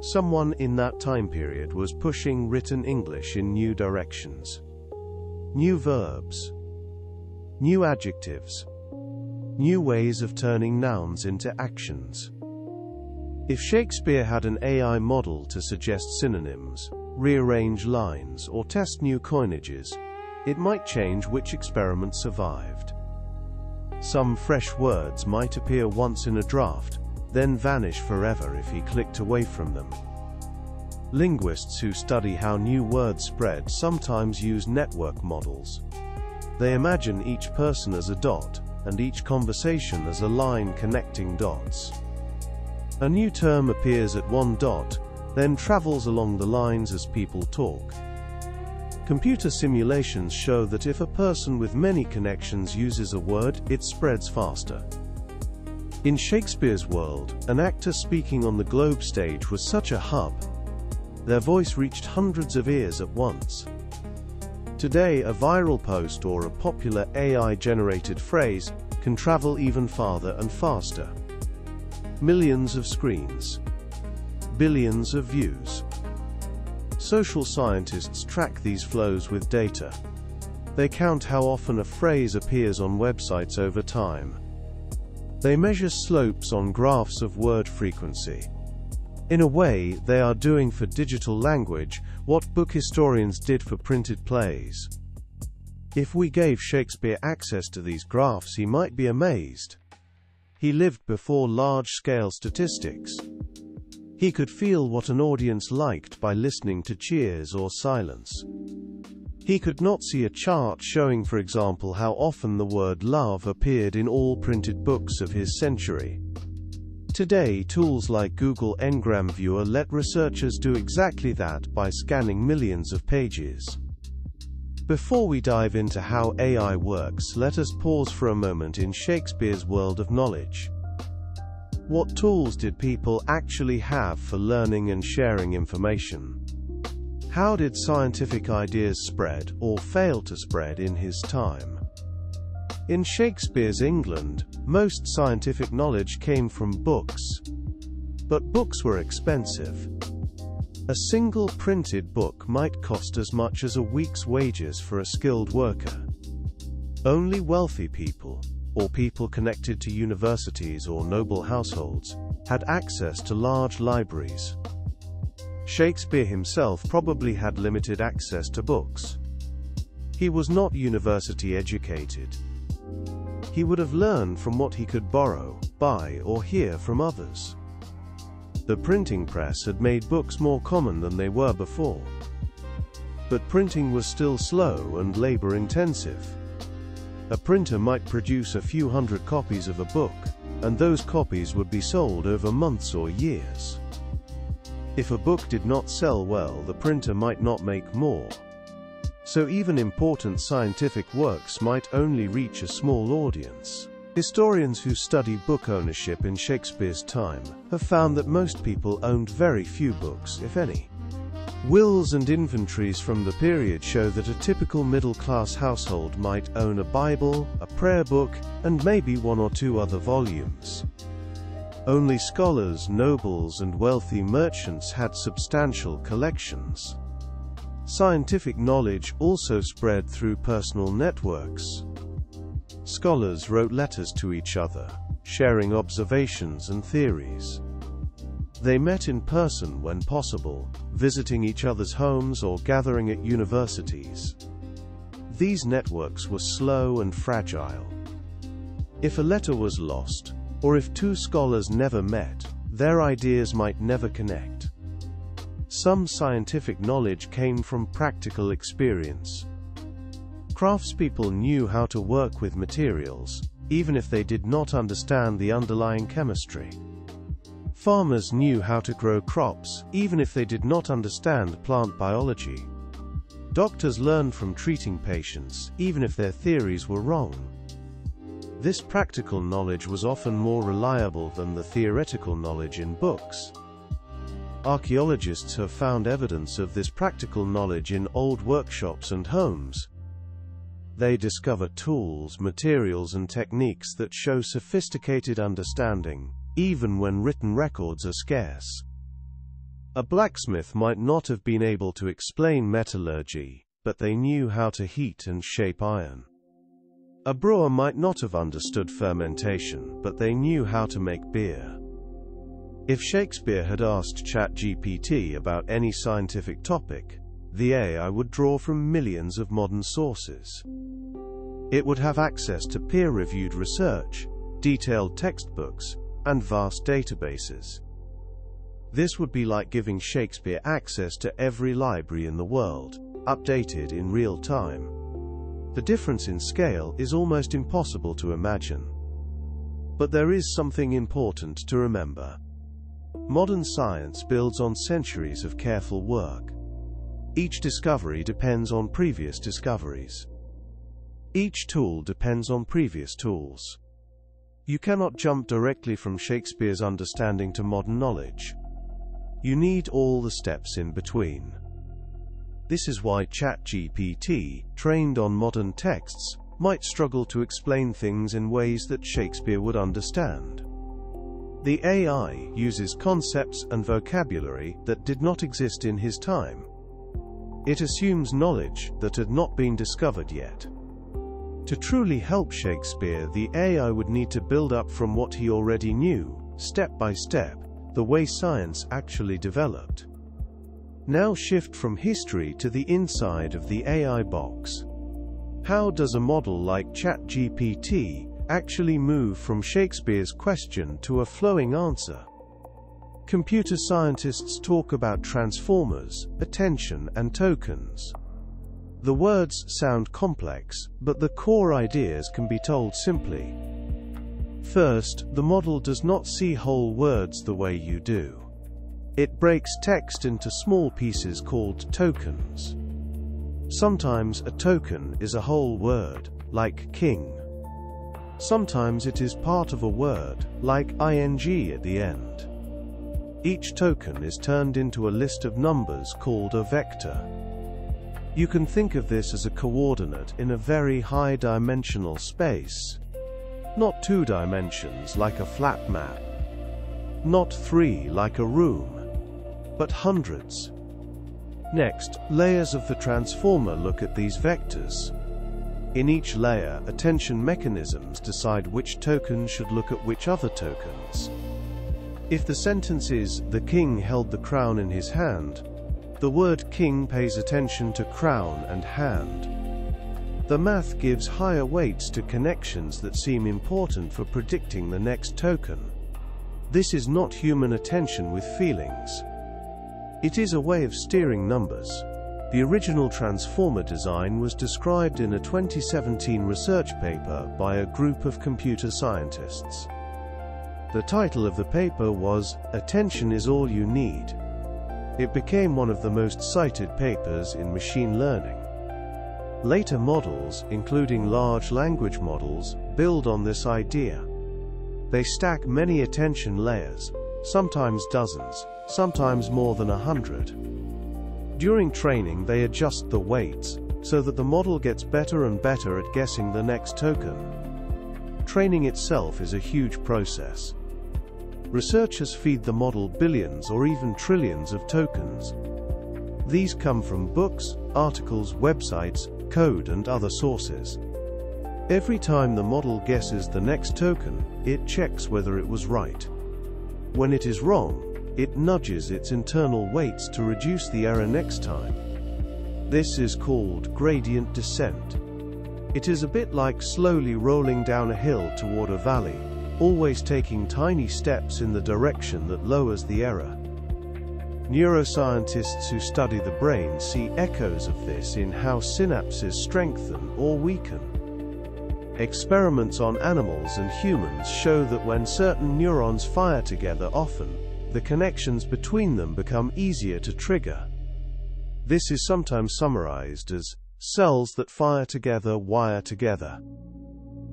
Someone in that time period was pushing written English in new directions. New verbs. New adjectives. New ways of turning nouns into actions. If Shakespeare had an AI model to suggest synonyms, rearrange lines, or test new coinages, it might change which experiment survived. Some fresh words might appear once in a draft, then vanish forever if he clicked away from them. Linguists who study how new words spread sometimes use network models. They imagine each person as a dot, and each conversation as a line connecting dots. A new term appears at one dot, then travels along the lines as people talk. Computer simulations show that if a person with many connections uses a word, it spreads faster. In Shakespeare's world, an actor speaking on the globe stage was such a hub. Their voice reached hundreds of ears at once. Today, a viral post or a popular AI-generated phrase can travel even farther and faster. Millions of screens. Billions of views. Social scientists track these flows with data. They count how often a phrase appears on websites over time. They measure slopes on graphs of word frequency. In a way, they are doing for digital language what book historians did for printed plays. If we gave Shakespeare access to these graphs, he might be amazed. He lived before large-scale statistics. He could feel what an audience liked by listening to cheers or silence. He could not see a chart showing, for example, how often the word love appeared in all printed books of his century. Today, tools like Google Ngram Viewer let researchers do exactly that by scanning millions of pages. Before we dive into how AI works, let us pause for a moment in Shakespeare's world of knowledge. What tools did people actually have for learning and sharing information? How did scientific ideas spread, or fail to spread, in his time? In Shakespeare's England, most scientific knowledge came from books. But books were expensive. A single printed book might cost as much as a week's wages for a skilled worker. Only wealthy people, or people connected to universities or noble households, had access to large libraries. Shakespeare himself probably had limited access to books. He was not university educated. He would have learned from what he could borrow, buy, or hear from others. The printing press had made books more common than they were before. But printing was still slow and labor-intensive. A printer might produce a few hundred copies of a book, and those copies would be sold over months or years. If a book did not sell well, the printer might not make more. So even important scientific works might only reach a small audience. Historians who study book ownership in Shakespeare's time have found that most people owned very few books, if any. Wills and inventories from the period show that a typical middle-class household might own a Bible, a prayer book, and maybe one or two other volumes. Only scholars, nobles, and wealthy merchants had substantial collections. Scientific knowledge also spread through personal networks. Scholars wrote letters to each other, sharing observations and theories. They met in person when possible, visiting each other's homes or gathering at universities. These networks were slow and fragile. If a letter was lost, or if two scholars never met, their ideas might never connect. Some scientific knowledge came from practical experience. Craftspeople knew how to work with materials, even if they did not understand the underlying chemistry. Farmers knew how to grow crops, even if they did not understand plant biology. Doctors learned from treating patients, even if their theories were wrong. This practical knowledge was often more reliable than the theoretical knowledge in books. Archaeologists have found evidence of this practical knowledge in old workshops and homes. They discover tools, materials, and techniques that show sophisticated understanding, even when written records are scarce. A blacksmith might not have been able to explain metallurgy, but they knew how to heat and shape iron. A brewer might not have understood fermentation, but they knew how to make beer. If Shakespeare had asked ChatGPT about any scientific topic, the AI would draw from millions of modern sources. It would have access to peer-reviewed research, detailed textbooks, and vast databases. This would be like giving Shakespeare access to every library in the world, updated in real time. The difference in scale is almost impossible to imagine. But there is something important to remember. Modern science builds on centuries of careful work. Each discovery depends on previous discoveries. Each tool depends on previous tools. You cannot jump directly from Shakespeare's understanding to modern knowledge. You need all the steps in between. This is why ChatGPT, trained on modern texts, might struggle to explain things in ways that Shakespeare would understand. The AI uses concepts and vocabulary that did not exist in his time. It assumes knowledge that had not been discovered yet. To truly help Shakespeare, the AI would need to build up from what he already knew, step by step, the way science actually developed. Now shift from history to the inside of the AI box. How does a model like ChatGPT actually move from Shakespeare's question to a flowing answer? Computer scientists talk about transformers, attention, and tokens. The words sound complex, but the core ideas can be told simply. First, the model does not see whole words the way you do. It breaks text into small pieces called tokens. Sometimes a token is a whole word, like king. Sometimes it is part of a word, like ing at the end. Each token is turned into a list of numbers called a vector. You can think of this as a coordinate in a very high-dimensional space. Not 2 dimensions like a flat map. Not 3 like a room. But hundreds. Next, layers of the transformer look at these vectors. In each layer, attention mechanisms decide which token should look at which other tokens. If the sentence is, "The king held the crown in his hand," the word king pays attention to crown and hand. The math gives higher weights to connections that seem important for predicting the next token. This is not human attention with feelings. It is a way of steering numbers. The original transformer design was described in a 2017 research paper by a group of computer scientists. The title of the paper was, "Attention is All You Need." It became one of the most cited papers in machine learning. Later models, including large language models, build on this idea. They stack many attention layers, sometimes dozens, sometimes more than 100. During training, they adjust the weights, so that the model gets better and better at guessing the next token. Training itself is a huge process. Researchers feed the model billions or even trillions of tokens. These come from books, articles, websites, code, and other sources. Every time the model guesses the next token, it checks whether it was right. When it is wrong, it nudges its internal weights to reduce the error next time. This is called gradient descent. It is a bit like slowly rolling down a hill toward a valley, always taking tiny steps in the direction that lowers the error. Neuroscientists who study the brain see echoes of this in how synapses strengthen or weaken. Experiments on animals and humans show that when certain neurons fire together often, the connections between them become easier to trigger. This is sometimes summarized as, "cells that fire together wire together."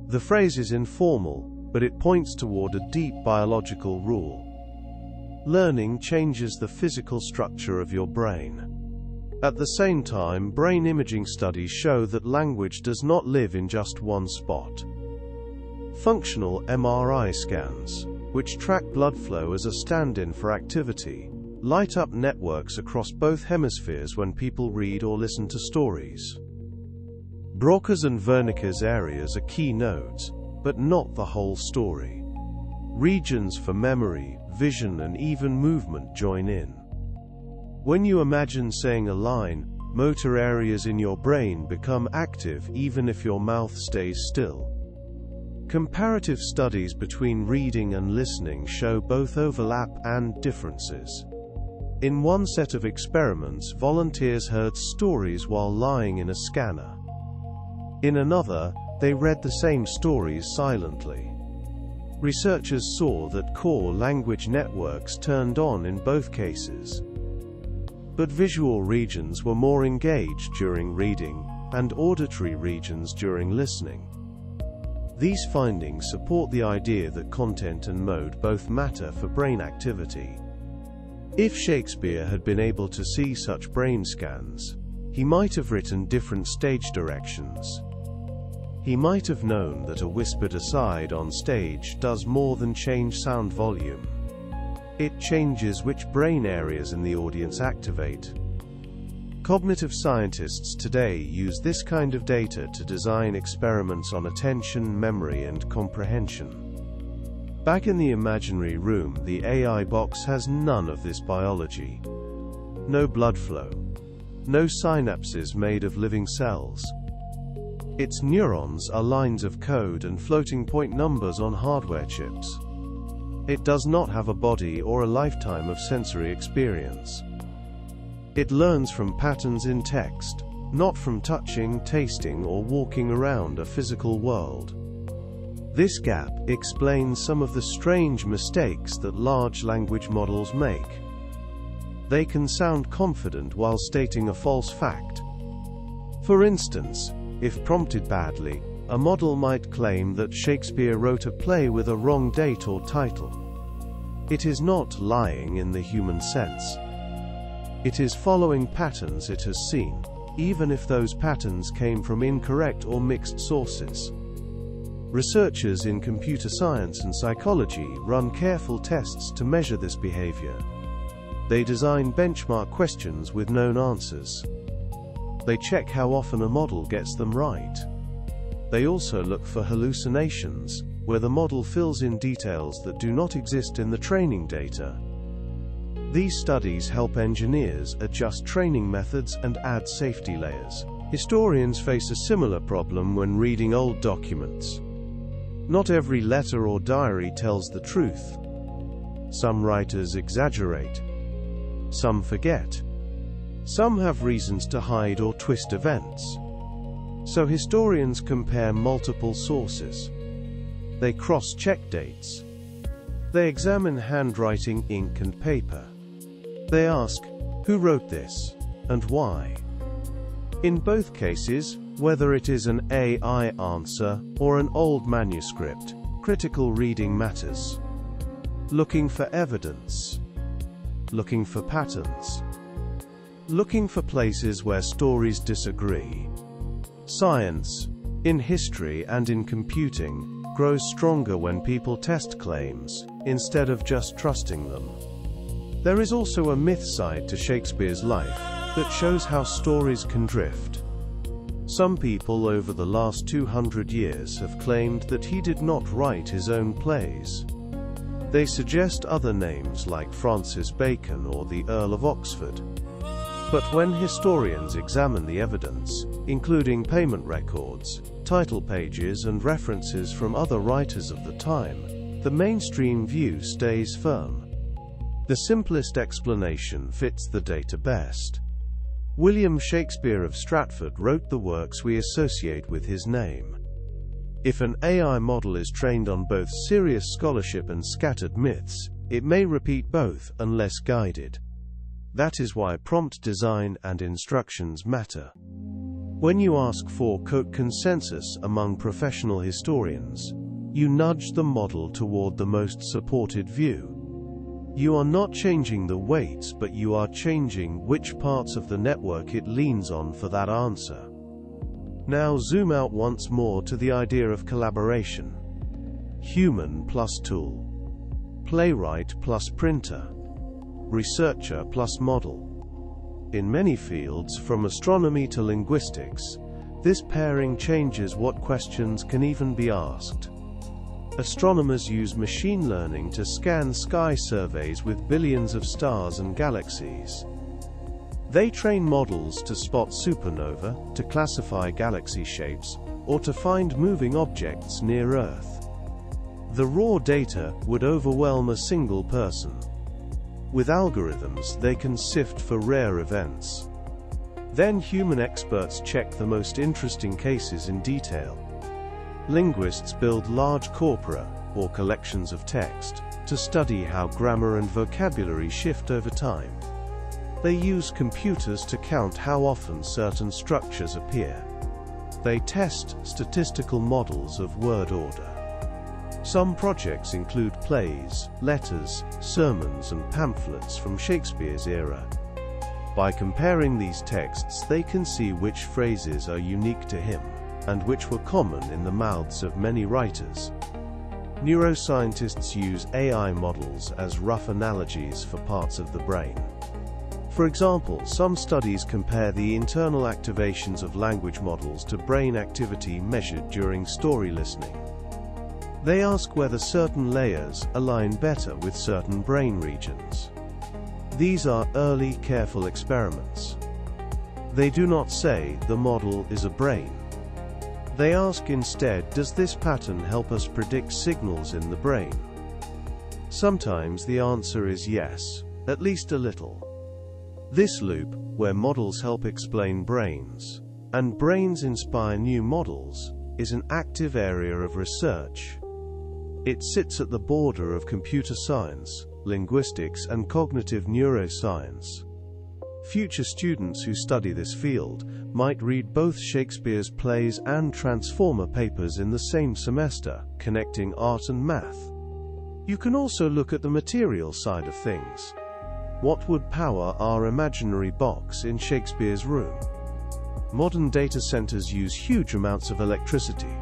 The phrase is informal, but it points toward a deep biological rule. Learning changes the physical structure of your brain. At the same time, brain imaging studies show that language does not live in just one spot. Functional MRI scans, which track blood flow as a stand-in for activity, light up networks across both hemispheres when people read or listen to stories. Broca's and Wernicke's areas are key nodes, but not the whole story. Regions for memory, vision, and even movement join in. When you imagine saying a line, motor areas in your brain become active even if your mouth stays still. Comparative studies between reading and listening show both overlap and differences. In one set of experiments, volunteers heard stories while lying in a scanner. In another, they read the same stories silently. Researchers saw that core language networks turned on in both cases. But visual regions were more engaged during reading, and auditory regions during listening. These findings support the idea that content and mode both matter for brain activity. If Shakespeare had been able to see such brain scans, he might have written different stage directions. He might have known that a whispered aside on stage does more than change sound volume. It changes which brain areas in the audience activate. Cognitive scientists today use this kind of data to design experiments on attention, memory, and comprehension. Back in the imaginary room, the AI box has none of this biology. No blood flow. No synapses made of living cells. Its neurons are lines of code and floating point numbers on hardware chips. It does not have a body or a lifetime of sensory experience. It learns from patterns in text, not from touching, tasting, or walking around a physical world. This gap explains some of the strange mistakes that large language models make. They can sound confident while stating a false fact. For instance, if prompted badly, a model might claim that Shakespeare wrote a play with a wrong date or title. It is not lying in the human sense. It is following patterns it has seen, even if those patterns came from incorrect or mixed sources. Researchers in computer science and psychology run careful tests to measure this behavior. They design benchmark questions with known answers. They check how often a model gets them right. They also look for hallucinations, where the model fills in details that do not exist in the training data. These studies help engineers adjust training methods and add safety layers. Historians face a similar problem when reading old documents. Not every letter or diary tells the truth. Some writers exaggerate. Some forget. Some have reasons to hide or twist events. So historians compare multiple sources. They cross-check dates. They examine handwriting, ink, and paper. They ask, who wrote this, and why? In both cases, whether it is an AI answer or an old manuscript, critical reading matters. Looking for evidence. Looking for patterns. Looking for places where stories disagree. Science, in history and in computing, grows stronger when people test claims, instead of just trusting them. There is also a myth side to Shakespeare's life that shows how stories can drift. Some people over the last 200 years have claimed that he did not write his own plays. They suggest other names like Francis Bacon or the Earl of Oxford. But when historians examine the evidence, including payment records, title pages, and references from other writers of the time, the mainstream view stays firm. The simplest explanation fits the data best. William Shakespeare of Stratford wrote the works we associate with his name. If an AI model is trained on both serious scholarship and scattered myths, it may repeat both unless guided. That is why prompt design and instructions matter. When you ask for consensus among professional historians, you nudge the model toward the most supported view. You are not changing the weights, but you are changing which parts of the network it leans on for that answer. Now zoom out once more to the idea of collaboration. Human plus tool. Playwright plus printer. Researcher plus model. In many fields, from astronomy to linguistics, this pairing changes what questions can even be asked. Astronomers use machine learning to scan sky surveys with billions of stars and galaxies. They train models to spot supernova, to classify galaxy shapes, or to find moving objects near Earth. The raw data would overwhelm a single person. With algorithms, they can sift for rare events. Then human experts check the most interesting cases in detail. Linguists build large corpora, or collections of text, to study how grammar and vocabulary shift over time. They use computers to count how often certain structures appear. They test statistical models of word order. Some projects include plays, letters, sermons, and pamphlets from Shakespeare's era. By comparing these texts, they can see which phrases are unique to him, and which were common in the mouths of many writers. Neuroscientists use AI models as rough analogies for parts of the brain. For example, some studies compare the internal activations of language models to brain activity measured during story listening. They ask whether certain layers align better with certain brain regions. These are early, careful experiments. They do not say the model is a brain. They ask instead, does this pattern help us predict signals in the brain? Sometimes the answer is yes, at least a little. This loop, where models help explain brains, and brains inspire new models, is an active area of research. It sits at the border of computer science, linguistics, and cognitive neuroscience. Future students who study this field might read both Shakespeare's plays and Transformer papers in the same semester, connecting art and math. You can also look at the material side of things. What would power our imaginary box in Shakespeare's room? Modern data centers use huge amounts of electricity.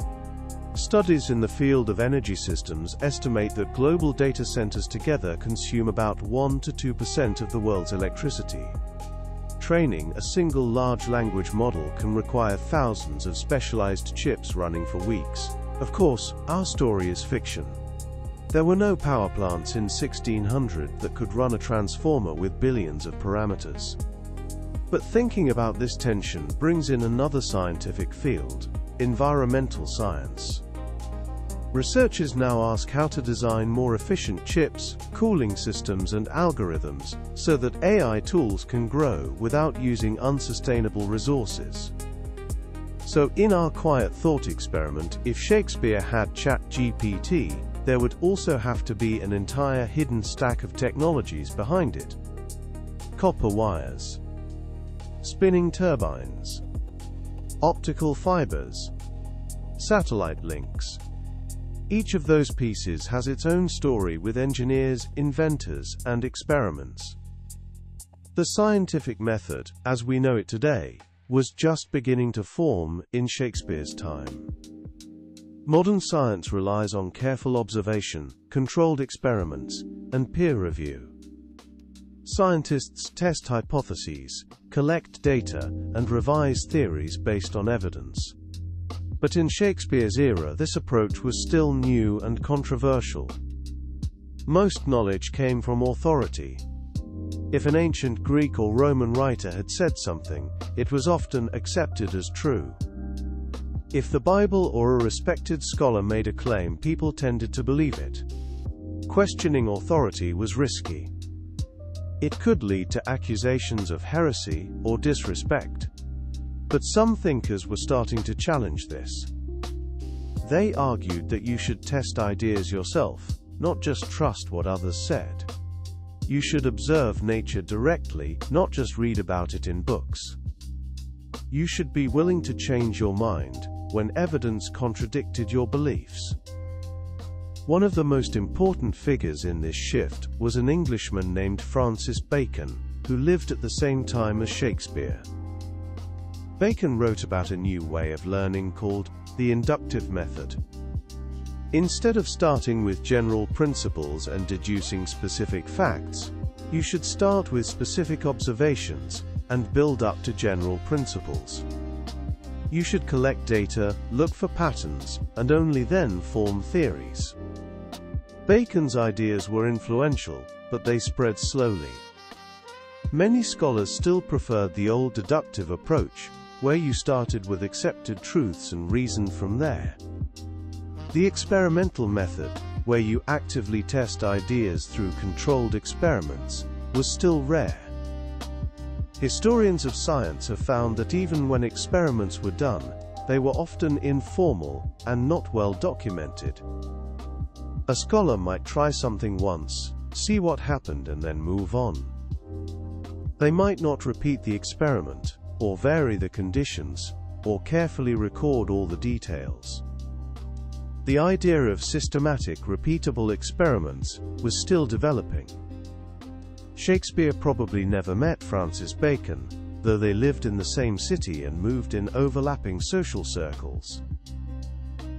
Studies in the field of energy systems estimate that global data centers together consume about 1 to 2% of the world's electricity. Training a single large language model can require thousands of specialized chips running for weeks. Of course, our story is fiction. There were no power plants in 1600 that could run a transformer with billions of parameters. But thinking about this tension brings in another scientific field: environmental science. Researchers now ask how to design more efficient chips, cooling systems, and algorithms so that AI tools can grow without using unsustainable resources. So, in our quiet thought experiment, if Shakespeare had ChatGPT, there would also have to be an entire hidden stack of technologies behind it. Copper wires, spinning turbines, optical fibers, satellite links. Each of those pieces has its own story with engineers, inventors, and experiments. The scientific method, as we know it today, was just beginning to form in Shakespeare's time. Modern science relies on careful observation, controlled experiments, and peer review. Scientists test hypotheses, collect data, and revise theories based on evidence. But in Shakespeare's era, this approach was still new and controversial. Most knowledge came from authority. If an ancient Greek or Roman writer had said something, it was often accepted as true. If the Bible or a respected scholar made a claim, people tended to believe it. Questioning authority was risky. It could lead to accusations of heresy or disrespect. But some thinkers were starting to challenge this. They argued that you should test ideas yourself, not just trust what others said. You should observe nature directly, not just read about it in books. You should be willing to change your mind when evidence contradicted your beliefs. One of the most important figures in this shift was an Englishman named Francis Bacon, who lived at the same time as Shakespeare. Bacon wrote about a new way of learning called the inductive method. Instead of starting with general principles and deducing specific facts, you should start with specific observations and build up to general principles. You should collect data, look for patterns, and only then form theories. Bacon's ideas were influential, but they spread slowly. Many scholars still preferred the old deductive approach, where you started with accepted truths and reasoned from there. The experimental method, where you actively test ideas through controlled experiments, was still rare. Historians of science have found that even when experiments were done, they were often informal and not well documented. A scholar might try something once, see what happened, and then move on. They might not repeat the experiment, or vary the conditions, or carefully record all the details. The idea of systematic, repeatable experiments was still developing. Shakespeare probably never met Francis Bacon, though they lived in the same city and moved in overlapping social circles.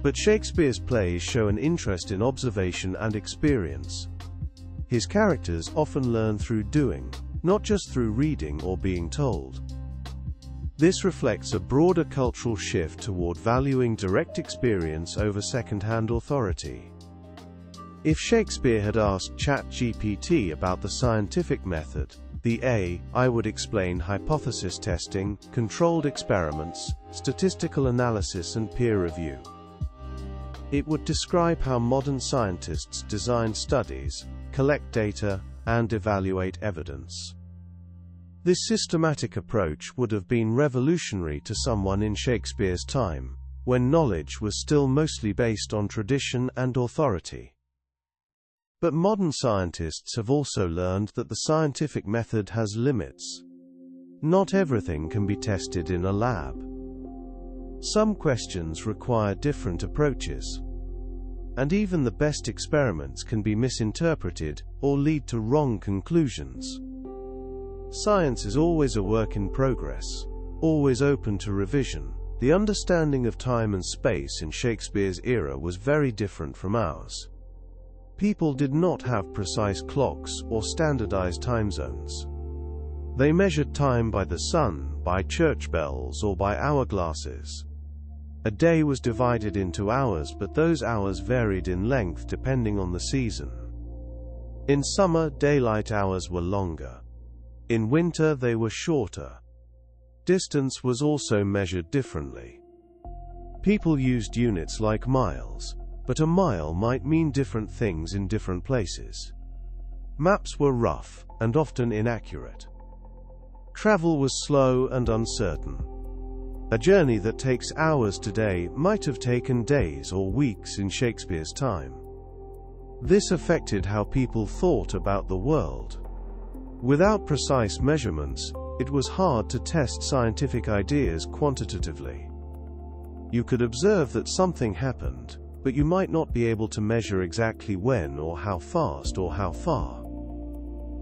But Shakespeare's plays show an interest in observation and experience. His characters often learn through doing, not just through reading or being told. This reflects a broader cultural shift toward valuing direct experience over second-hand authority. If Shakespeare had asked ChatGPT about the scientific method, the AI would explain hypothesis testing, controlled experiments, statistical analysis and peer review. It would describe how modern scientists design studies, collect data, and evaluate evidence. This systematic approach would have been revolutionary to someone in Shakespeare's time, when knowledge was still mostly based on tradition and authority. But modern scientists have also learned that the scientific method has limits. Not everything can be tested in a lab. Some questions require different approaches. And even the best experiments can be misinterpreted or lead to wrong conclusions. Science is always a work in progress, always open to revision. The understanding of time and space in Shakespeare's era was very different from ours. People did not have precise clocks or standardized time zones. They measured time by the sun, by church bells, or by hourglasses. A day was divided into hours, but those hours varied in length depending on the season. In summer, daylight hours were longer. In winter, they were shorter. Distance was also measured differently. People used units like miles, but a mile might mean different things in different places. Maps were rough and often inaccurate. Travel was slow and uncertain. A journey that takes hours today might have taken days or weeks in Shakespeare's time. This affected how people thought about the world. Without precise measurements, it was hard to test scientific ideas quantitatively. You could observe that something happened, but you might not be able to measure exactly when or how fast or how far.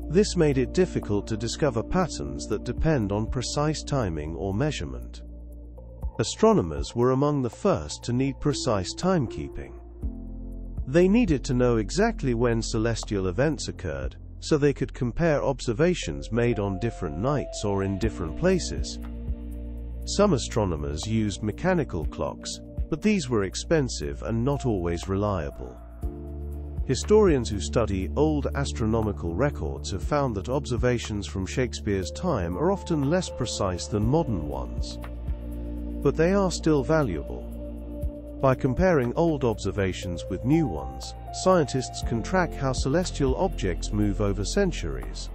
This made it difficult to discover patterns that depend on precise timing or measurement. Astronomers were among the first to need precise timekeeping. They needed to know exactly when celestial events occurred, so they could compare observations made on different nights or in different places. Some astronomers used mechanical clocks, but these were expensive and not always reliable. Historians who study old astronomical records have found that observations from Shakespeare's time are often less precise than modern ones. But they are still valuable. By comparing old observations with new ones, scientists can track how celestial objects move over centuries.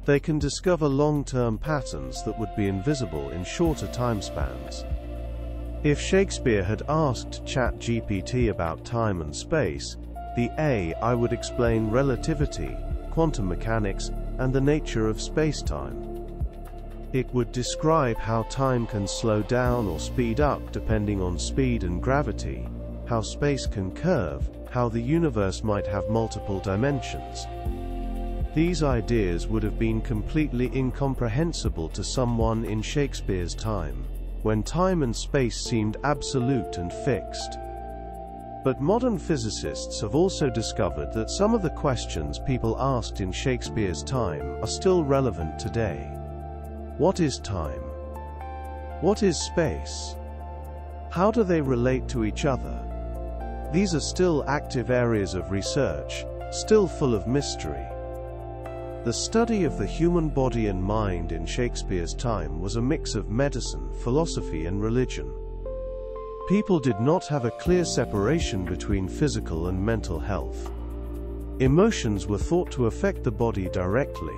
They can discover long-term patterns that would be invisible in shorter timespans. If Shakespeare had asked ChatGPT about time and space, the AI would explain relativity, quantum mechanics, and the nature of space-time. It would describe how time can slow down or speed up depending on speed and gravity, how space can curve, how the universe might have multiple dimensions. These ideas would have been completely incomprehensible to someone in Shakespeare's time, when time and space seemed absolute and fixed. But modern physicists have also discovered that some of the questions people asked in Shakespeare's time are still relevant today. What is time? What is space? How do they relate to each other? These are still active areas of research, still full of mystery. The study of the human body and mind in Shakespeare's time was a mix of medicine, philosophy, and religion. People did not have a clear separation between physical and mental health. Emotions were thought to affect the body directly.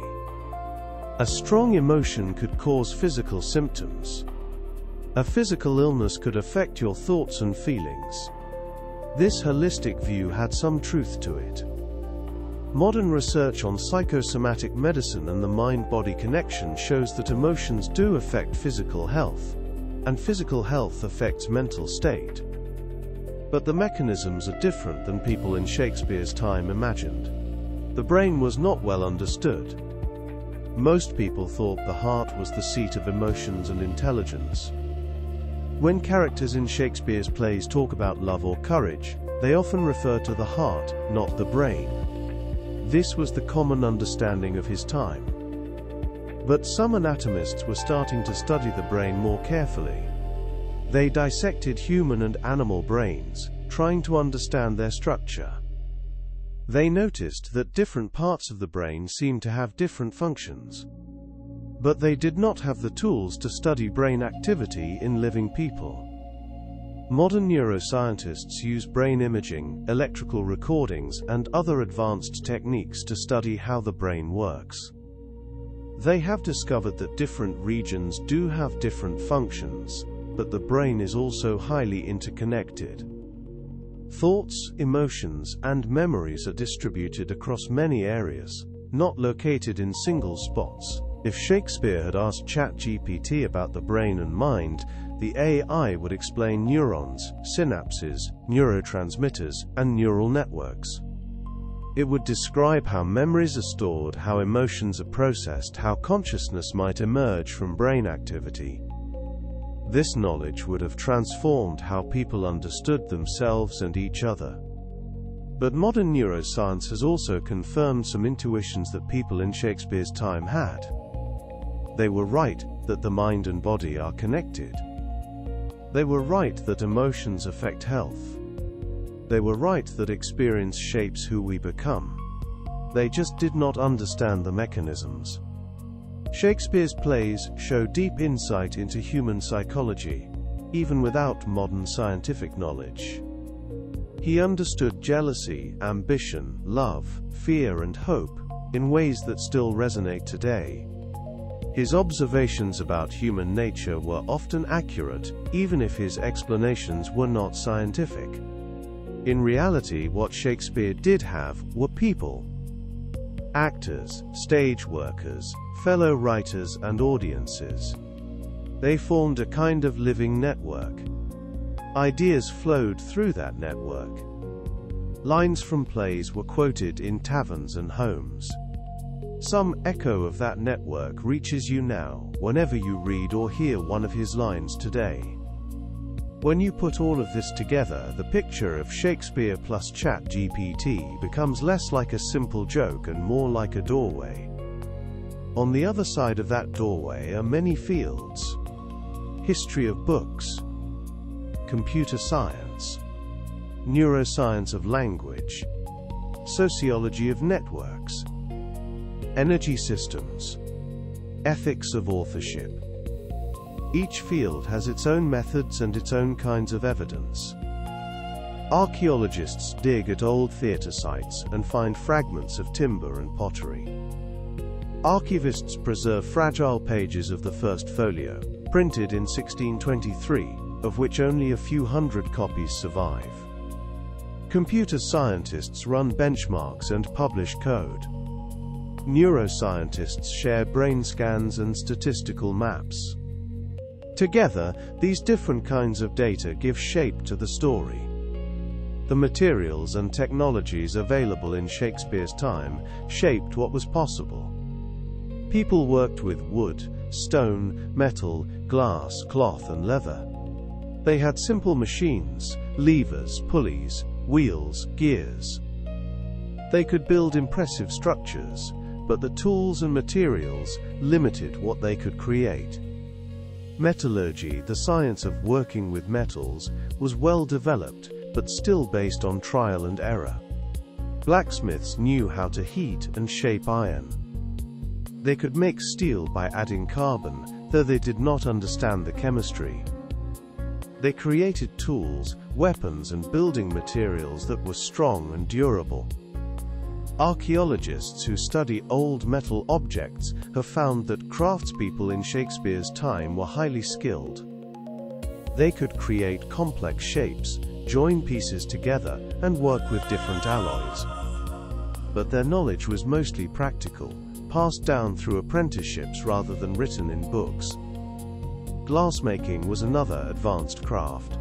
A strong emotion could cause physical symptoms. A physical illness could affect your thoughts and feelings. This holistic view had some truth to it. Modern research on psychosomatic medicine and the mind-body connection shows that emotions do affect physical health, and physical health affects mental state. But the mechanisms are different than people in Shakespeare's time imagined. The brain was not well understood. Most people thought the heart was the seat of emotions and intelligence. When characters in Shakespeare's plays talk about love or courage, they often refer to the heart, not the brain. This was the common understanding of his time. But some anatomists were starting to study the brain more carefully. They dissected human and animal brains, trying to understand their structure. They noticed that different parts of the brain seemed to have different functions. But they did not have the tools to study brain activity in living people. Modern neuroscientists use brain imaging, electrical recordings, and other advanced techniques to study how the brain works. They have discovered that different regions do have different functions, but the brain is also highly interconnected. Thoughts, emotions, and memories are distributed across many areas, not located in single spots. If Shakespeare had asked ChatGPT about the brain and mind, the AI would explain neurons, synapses, neurotransmitters, and neural networks. It would describe how memories are stored, how emotions are processed, how consciousness might emerge from brain activity. This knowledge would have transformed how people understood themselves and each other. But modern neuroscience has also confirmed some intuitions that people in Shakespeare's time had. They were right that the mind and body are connected. They were right that emotions affect health. They were right that experience shapes who we become. They just did not understand the mechanisms. Shakespeare's plays show deep insight into human psychology, even without modern scientific knowledge. He understood jealousy, ambition, love, fear, and hope in ways that still resonate today. His observations about human nature were often accurate, even if his explanations were not scientific. In reality, what Shakespeare did have were people. Actors, stage workers, fellow writers, and audiences. They formed a kind of living network. Ideas flowed through that network. Lines from plays were quoted in taverns and homes. Some echo of that network reaches you now, whenever you read or hear one of his lines today. When you put all of this together, the picture of Shakespeare plus ChatGPT becomes less like a simple joke and more like a doorway. On the other side of that doorway are many fields. History of books, computer science, neuroscience of language, sociology of networks, energy systems, ethics of authorship. Each field has its own methods and its own kinds of evidence. Archaeologists dig at old theatre sites and find fragments of timber and pottery. Archivists preserve fragile pages of the first folio, printed in 1623, of which only a few hundred copies survive. Computer scientists run benchmarks and publish code. Neuroscientists share brain scans and statistical maps. Together, these different kinds of data give shape to the story. The materials and technologies available in Shakespeare's time shaped what was possible. People worked with wood, stone, metal, glass, cloth, and leather. They had simple machines, levers, pulleys, wheels, gears. They could build impressive structures, but the tools and materials limited what they could create. Metallurgy, the science of working with metals, was well developed, but still based on trial and error. Blacksmiths knew how to heat and shape iron. They could make steel by adding carbon, though they did not understand the chemistry. They created tools, weapons, and building materials that were strong and durable. Archaeologists who study old metal objects have found that craftspeople in Shakespeare's time were highly skilled. They could create complex shapes, join pieces together, and work with different alloys. But their knowledge was mostly practical, passed down through apprenticeships rather than written in books. Glassmaking was another advanced craft.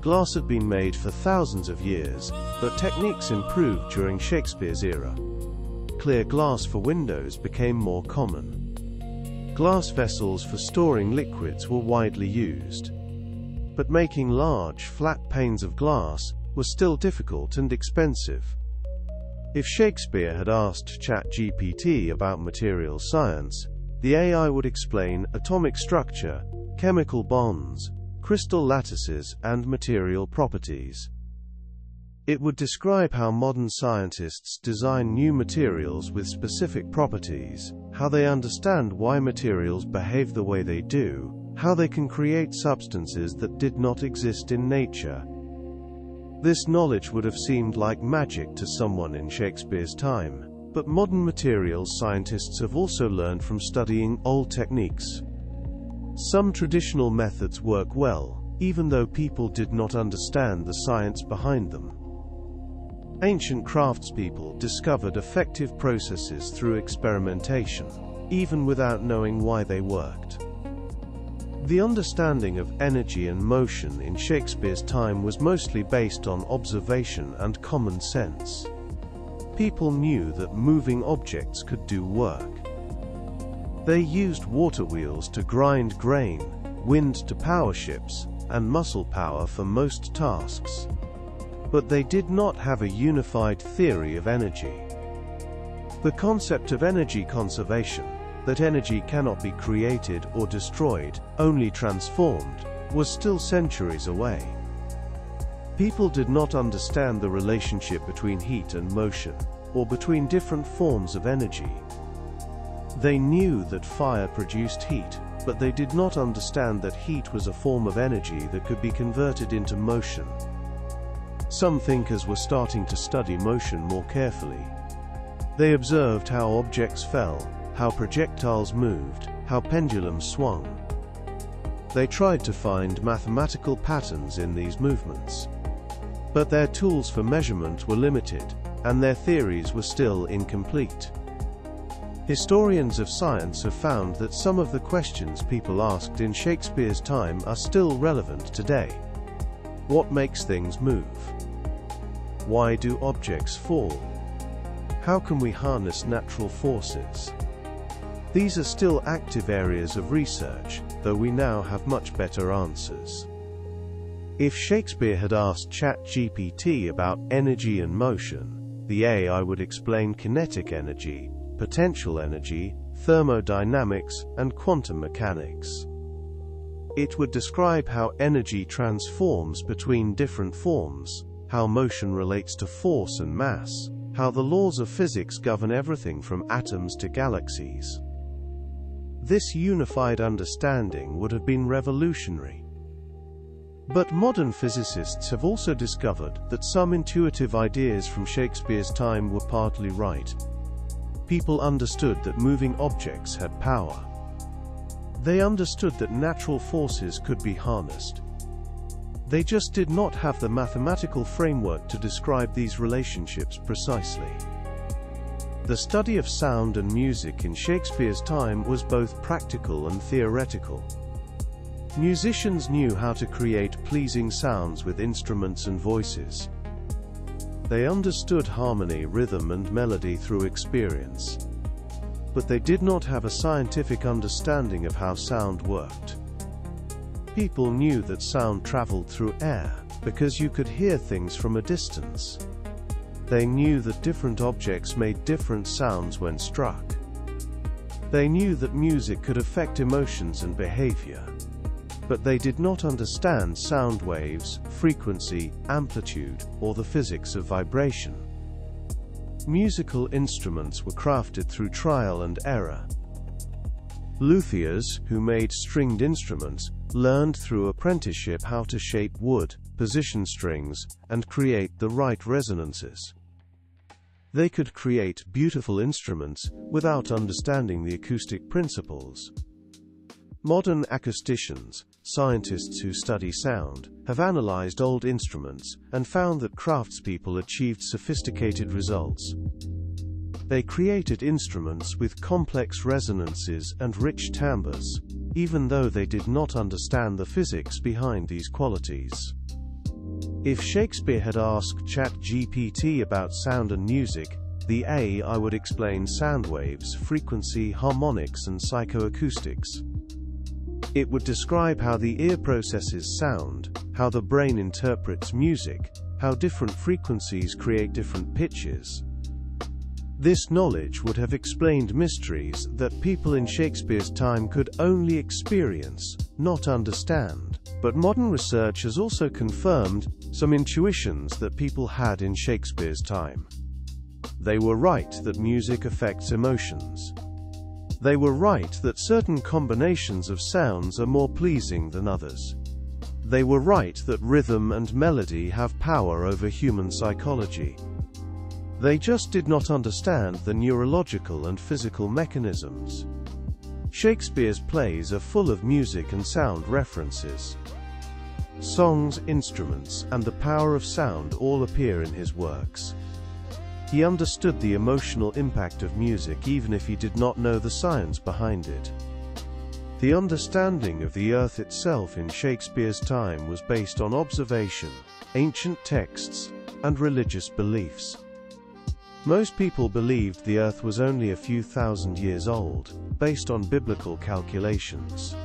Glass had been made for thousands of years, but techniques improved during Shakespeare's era. Clear glass for windows became more common. Glass vessels for storing liquids were widely used. But making large, flat panes of glass was still difficult and expensive. If Shakespeare had asked ChatGPT about materials science, the AI would explain atomic structure, chemical bonds, crystal lattices, and material properties. It would describe how modern scientists design new materials with specific properties, how they understand why materials behave the way they do, how they can create substances that did not exist in nature. This knowledge would have seemed like magic to someone in Shakespeare's time, but modern materials scientists have also learned from studying old techniques. Some traditional methods work well, even though people did not understand the science behind them. Ancient craftspeople discovered effective processes through experimentation, even without knowing why they worked. The understanding of energy and motion in Shakespeare's time was mostly based on observation and common sense. People knew that moving objects could do work. They used water wheels to grind grain, wind to power ships, and muscle power for most tasks. But they did not have a unified theory of energy. The concept of energy conservation, that energy cannot be created or destroyed, only transformed, was still centuries away. People did not understand the relationship between heat and motion, or between different forms of energy. They knew that fire produced heat, but they did not understand that heat was a form of energy that could be converted into motion. Some thinkers were starting to study motion more carefully. They observed how objects fell, how projectiles moved, how pendulums swung. They tried to find mathematical patterns in these movements. But their tools for measurement were limited, and their theories were still incomplete. Historians of science have found that some of the questions people asked in Shakespeare's time are still relevant today. What makes things move? Why do objects fall? How can we harness natural forces? These are still active areas of research, though we now have much better answers. If Shakespeare had asked ChatGPT about energy and motion, the AI would explain kinetic energy, potential energy, thermodynamics, and quantum mechanics. It would describe how energy transforms between different forms, how motion relates to force and mass, how the laws of physics govern everything from atoms to galaxies. This unified understanding would have been revolutionary. But modern physicists have also discovered that some intuitive ideas from Shakespeare's time were partly right. People understood that moving objects had power. They understood that natural forces could be harnessed. They just did not have the mathematical framework to describe these relationships precisely. The study of sound and music in Shakespeare's time was both practical and theoretical. Musicians knew how to create pleasing sounds with instruments and voices. They understood harmony, rhythm, and melody through experience. But they did not have a scientific understanding of how sound worked. People knew that sound traveled through air, because you could hear things from a distance. They knew that different objects made different sounds when struck. They knew that music could affect emotions and behavior. But they did not understand sound waves, frequency, amplitude, or the physics of vibration. Musical instruments were crafted through trial and error. Luthiers, who made stringed instruments, learned through apprenticeship how to shape wood, position strings, and create the right resonances. They could create beautiful instruments without understanding the acoustic principles. Modern acousticians, scientists who study sound, have analyzed old instruments and found that craftspeople achieved sophisticated results. They created instruments with complex resonances and rich timbres, even though they did not understand the physics behind these qualities. If Shakespeare had asked ChatGPT about sound and music, the AI would explain sound waves, frequency, harmonics, and psychoacoustics. It would describe how the ear processes sound, how the brain interprets music, how different frequencies create different pitches. This knowledge would have explained mysteries that people in Shakespeare's time could only experience, not understand. But modern research has also confirmed some intuitions that people had in Shakespeare's time. They were right that music affects emotions. They were right that certain combinations of sounds are more pleasing than others. They were right that rhythm and melody have power over human psychology. They just did not understand the neurological and physical mechanisms. Shakespeare's plays are full of music and sound references. Songs, instruments, and the power of sound all appear in his works. He understood the emotional impact of music even if he did not know the science behind it. The understanding of the earth itself in Shakespeare's time was based on observation, ancient texts, and religious beliefs. Most people believed the earth was only a few thousand years old, based on biblical calculations.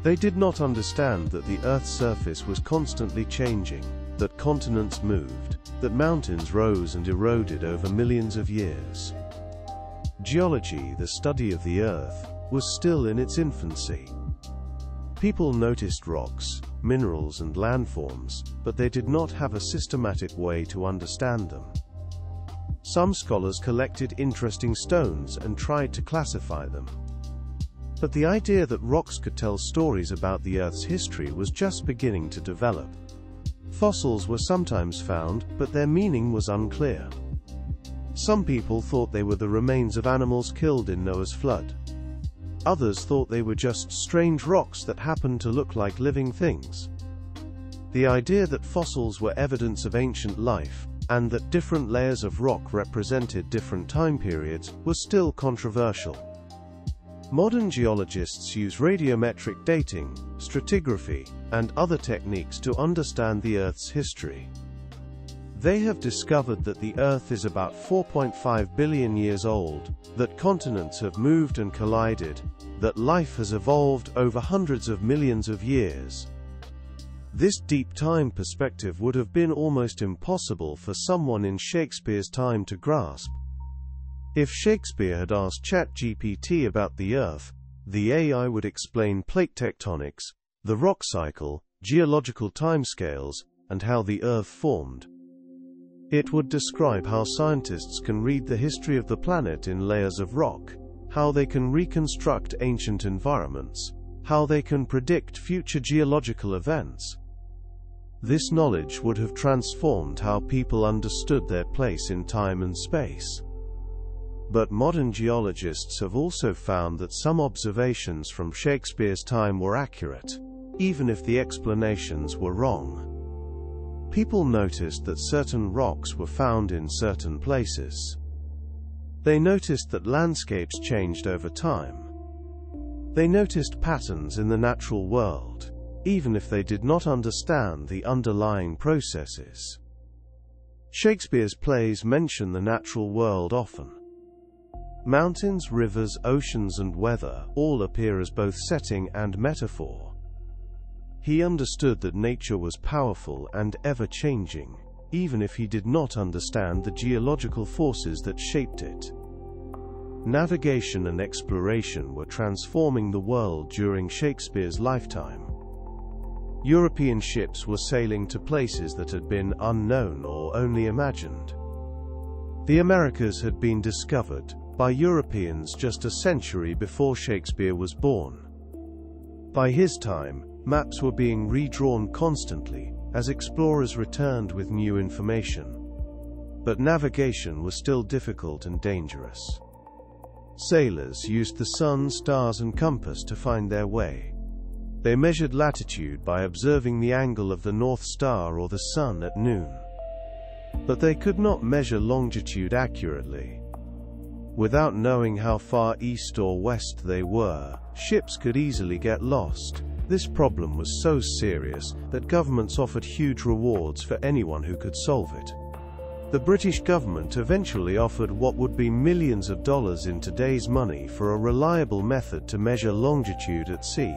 They did not understand that the earth's surface was constantly changing, that continents moved, that mountains rose and eroded over millions of years. Geology, the study of the earth, was still in its infancy. People noticed rocks, minerals and landforms, but they did not have a systematic way to understand them. Some scholars collected interesting stones and tried to classify them. But the idea that rocks could tell stories about the Earth's history was just beginning to develop. Fossils were sometimes found, but their meaning was unclear. Some people thought they were the remains of animals killed in Noah's flood. Others thought they were just strange rocks that happened to look like living things. The idea that fossils were evidence of ancient life, and that different layers of rock represented different time periods, was still controversial. Modern geologists use radiometric dating, stratigraphy, and other techniques to understand the Earth's history. They have discovered that the Earth is about 4.5 billion years old, that continents have moved and collided, that life has evolved over hundreds of millions of years. This deep time perspective would have been almost impossible for someone in Shakespeare's time to grasp. If Shakespeare had asked ChatGPT about the Earth, the AI would explain plate tectonics, the rock cycle, geological timescales, and how the Earth formed. It would describe how scientists can read the history of the planet in layers of rock, how they can reconstruct ancient environments, how they can predict future geological events. This knowledge would have transformed how people understood their place in time and space. But modern geologists have also found that some observations from Shakespeare's time were accurate, even if the explanations were wrong. People noticed that certain rocks were found in certain places. They noticed that landscapes changed over time. They noticed patterns in the natural world, even if they did not understand the underlying processes. Shakespeare's plays mention the natural world often. Mountains, rivers, oceans, and weather all appear as both setting and metaphor. He understood that nature was powerful and ever-changing, even if he did not understand the geological forces that shaped it. Navigation and exploration were transforming the world during Shakespeare's lifetime. European ships were sailing to places that had been unknown or only imagined. The Americas had been discovered by Europeans just a century before Shakespeare was born. By his time, maps were being redrawn constantly as explorers returned with new information. But navigation was still difficult and dangerous. Sailors used the sun, stars, and compass to find their way. They measured latitude by observing the angle of the North Star or the sun at noon. But they could not measure longitude accurately. Without knowing how far east or west they were, ships could easily get lost. This problem was so serious that governments offered huge rewards for anyone who could solve it. The British government eventually offered what would be millions of dollars in today's money for a reliable method to measure longitude at sea.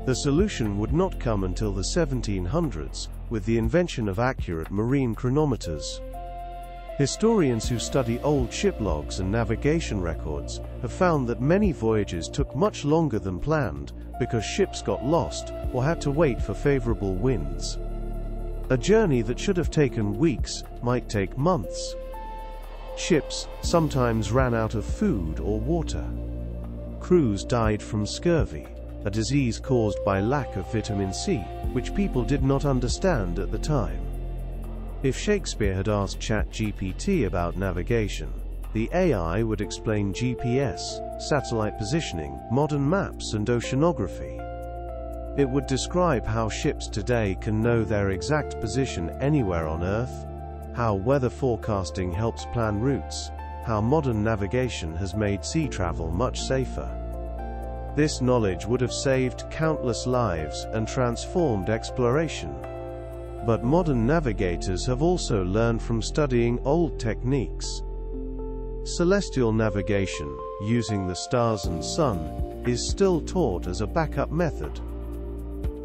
The solution would not come until the 1700s, with the invention of accurate marine chronometers. Historians who study old ship logs and navigation records have found that many voyages took much longer than planned because ships got lost or had to wait for favorable winds. A journey that should have taken weeks might take months. Ships sometimes ran out of food or water. Crews died from scurvy, a disease caused by lack of vitamin C, which people did not understand at the time. If Shakespeare had asked ChatGPT about navigation, the AI would explain GPS, satellite positioning, modern maps, and oceanography. It would describe how ships today can know their exact position anywhere on Earth, how weather forecasting helps plan routes, how modern navigation has made sea travel much safer. This knowledge would have saved countless lives and transformed exploration. But modern navigators have also learned from studying old techniques. Celestial navigation, using the stars and sun, is still taught as a backup method.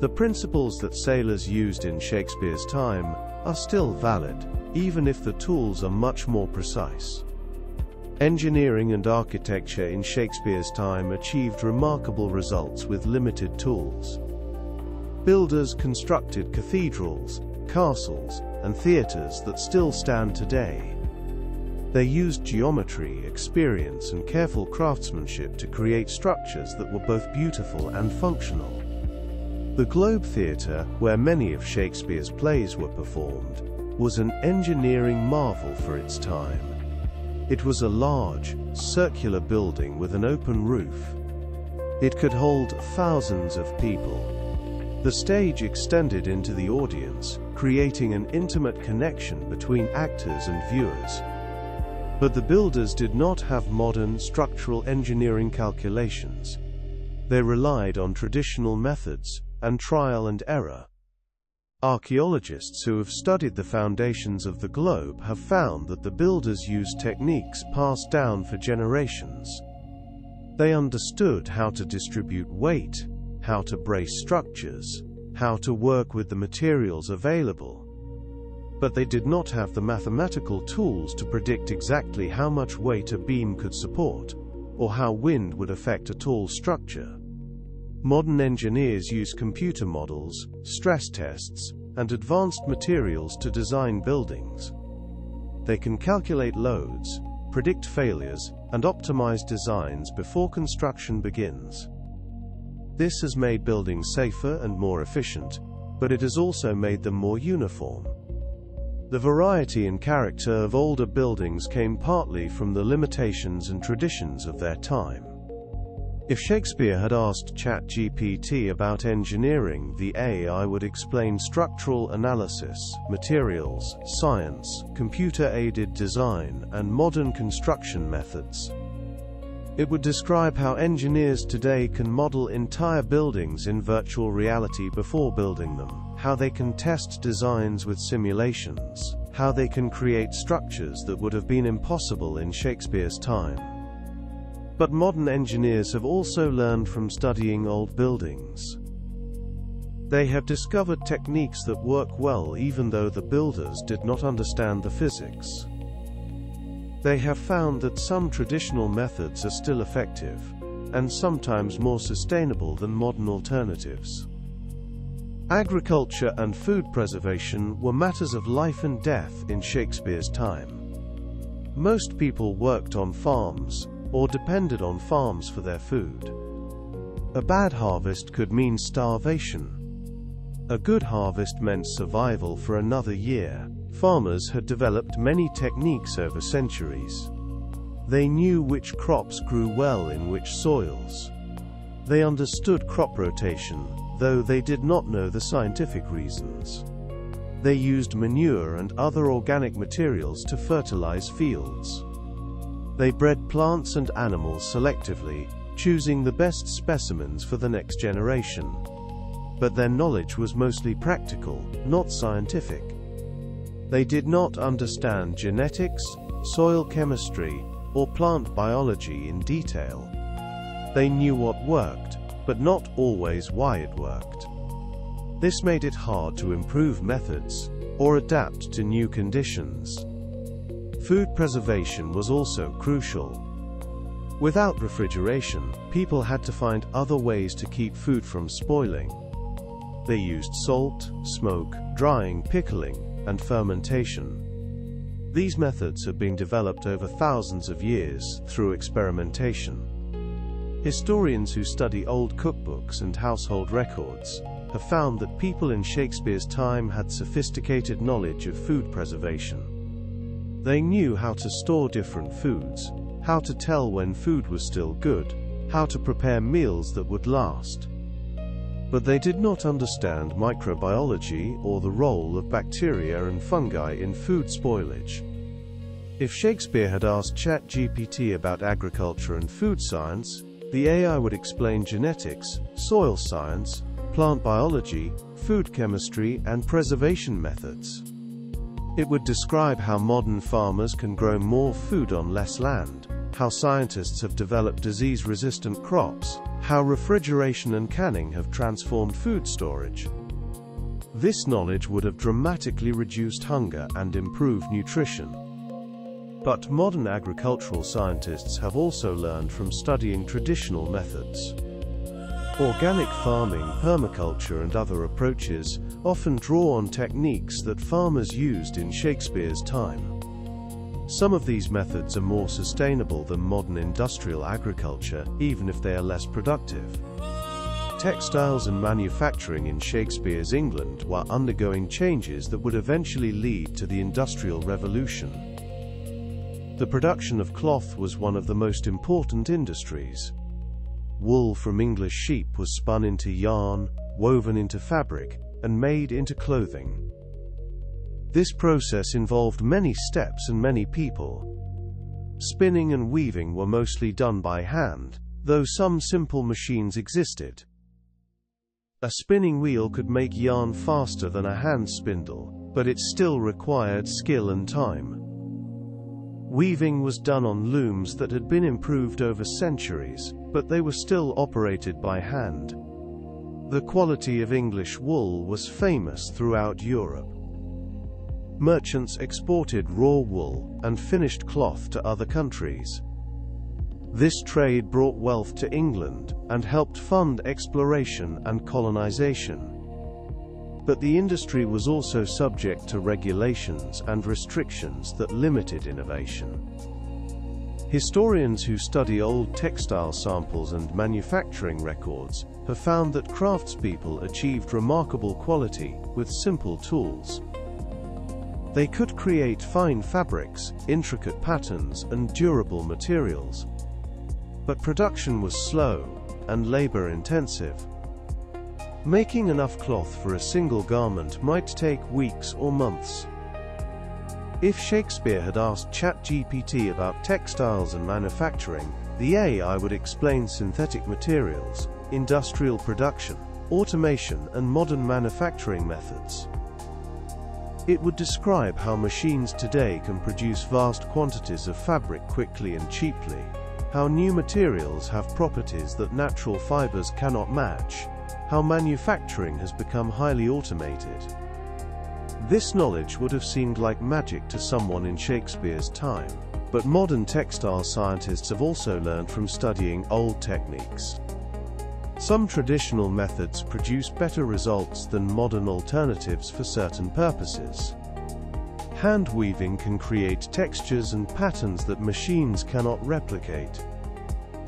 The principles that sailors used in Shakespeare's time are still valid, even if the tools are much more precise. Engineering and architecture in Shakespeare's time achieved remarkable results with limited tools. Builders constructed cathedrals, castles, and theaters that still stand today. They used geometry, experience, and careful craftsmanship to create structures that were both beautiful and functional. The Globe Theatre, where many of Shakespeare's plays were performed, was an engineering marvel for its time. It was a large, circular building with an open roof. It could hold thousands of people. The stage extended into the audience, creating an intimate connection between actors and viewers. But the builders did not have modern structural engineering calculations. They relied on traditional methods and trial and error. Archaeologists who have studied the foundations of the globe have found that the builders used techniques passed down for generations. They understood how to distribute weight, how to brace structures, how to work with the materials available. But they did not have the mathematical tools to predict exactly how much weight a beam could support, or how wind would affect a tall structure. Modern engineers use computer models, stress tests, and advanced materials to design buildings. They can calculate loads, predict failures, and optimize designs before construction begins. This has made buildings safer and more efficient, but it has also made them more uniform. The variety and character of older buildings came partly from the limitations and traditions of their time. If Shakespeare had asked ChatGPT about engineering, the AI would explain structural analysis, materials, science, computer-aided design, and modern construction methods. It would describe how engineers today can model entire buildings in virtual reality before building them, how they can test designs with simulations, how they can create structures that would have been impossible in Shakespeare's time. But modern engineers have also learned from studying old buildings. They have discovered techniques that work well even though the builders did not understand the physics. They have found that some traditional methods are still effective, and sometimes more sustainable than modern alternatives. Agriculture and food preservation were matters of life and death in Shakespeare's time. Most people worked on farms, or depended on farms for their food. A bad harvest could mean starvation. A good harvest meant survival for another year. Farmers had developed many techniques over centuries. They knew which crops grew well in which soils. They understood crop rotation, though they did not know the scientific reasons. They used manure and other organic materials to fertilize fields. They bred plants and animals selectively, choosing the best specimens for the next generation. But their knowledge was mostly practical, not scientific. They did not understand genetics, soil chemistry, or plant biology in detail. They knew what worked, but not always why it worked. This made it hard to improve methods, or adapt to new conditions. Food preservation was also crucial. Without refrigeration, people had to find other ways to keep food from spoiling. They used salt, smoke, drying, pickling, and fermentation. These methods have been developed over thousands of years through experimentation. Historians who study old cookbooks and household records have found that people in Shakespeare's time had sophisticated knowledge of food preservation. They knew how to store different foods, how to tell when food was still good, how to prepare meals that would last. But they did not understand microbiology or the role of bacteria and fungi in food spoilage. If Shakespeare had asked ChatGPT about agriculture and food science, the AI would explain genetics, soil science, plant biology, food chemistry, and preservation methods. It would describe how modern farmers can grow more food on less land, how scientists have developed disease-resistant crops, how refrigeration and canning have transformed food storage. This knowledge would have dramatically reduced hunger and improved nutrition. But modern agricultural scientists have also learned from studying traditional methods. Organic farming, permaculture, and other approaches often draw on techniques that farmers used in Shakespeare's time. Some of these methods are more sustainable than modern industrial agriculture, even if they are less productive. Textiles and manufacturing in Shakespeare's England were undergoing changes that would eventually lead to the Industrial Revolution. The production of cloth was one of the most important industries. Wool from English sheep was spun into yarn, woven into fabric, and made into clothing. This process involved many steps and many people. Spinning and weaving were mostly done by hand, though some simple machines existed. A spinning wheel could make yarn faster than a hand spindle, but it still required skill and time. Weaving was done on looms that had been improved over centuries, but they were still operated by hand. The quality of English wool was famous throughout Europe. Merchants exported raw wool and finished cloth to other countries. This trade brought wealth to England and helped fund exploration and colonization. But the industry was also subject to regulations and restrictions that limited innovation. Historians who study old textile samples and manufacturing records have found that craftspeople achieved remarkable quality with simple tools. They could create fine fabrics, intricate patterns, and durable materials. But production was slow and labor-intensive. Making enough cloth for a single garment might take weeks or months. If Shakespeare had asked ChatGPT about textiles and manufacturing, the AI would explain synthetic materials, industrial production, automation, and modern manufacturing methods. It would describe how machines today can produce vast quantities of fabric quickly and cheaply, how new materials have properties that natural fibers cannot match, how manufacturing has become highly automated. This knowledge would have seemed like magic to someone in Shakespeare's time, but modern textile scientists have also learned from studying old techniques. Some traditional methods produce better results than modern alternatives for certain purposes. Hand weaving can create textures and patterns that machines cannot replicate.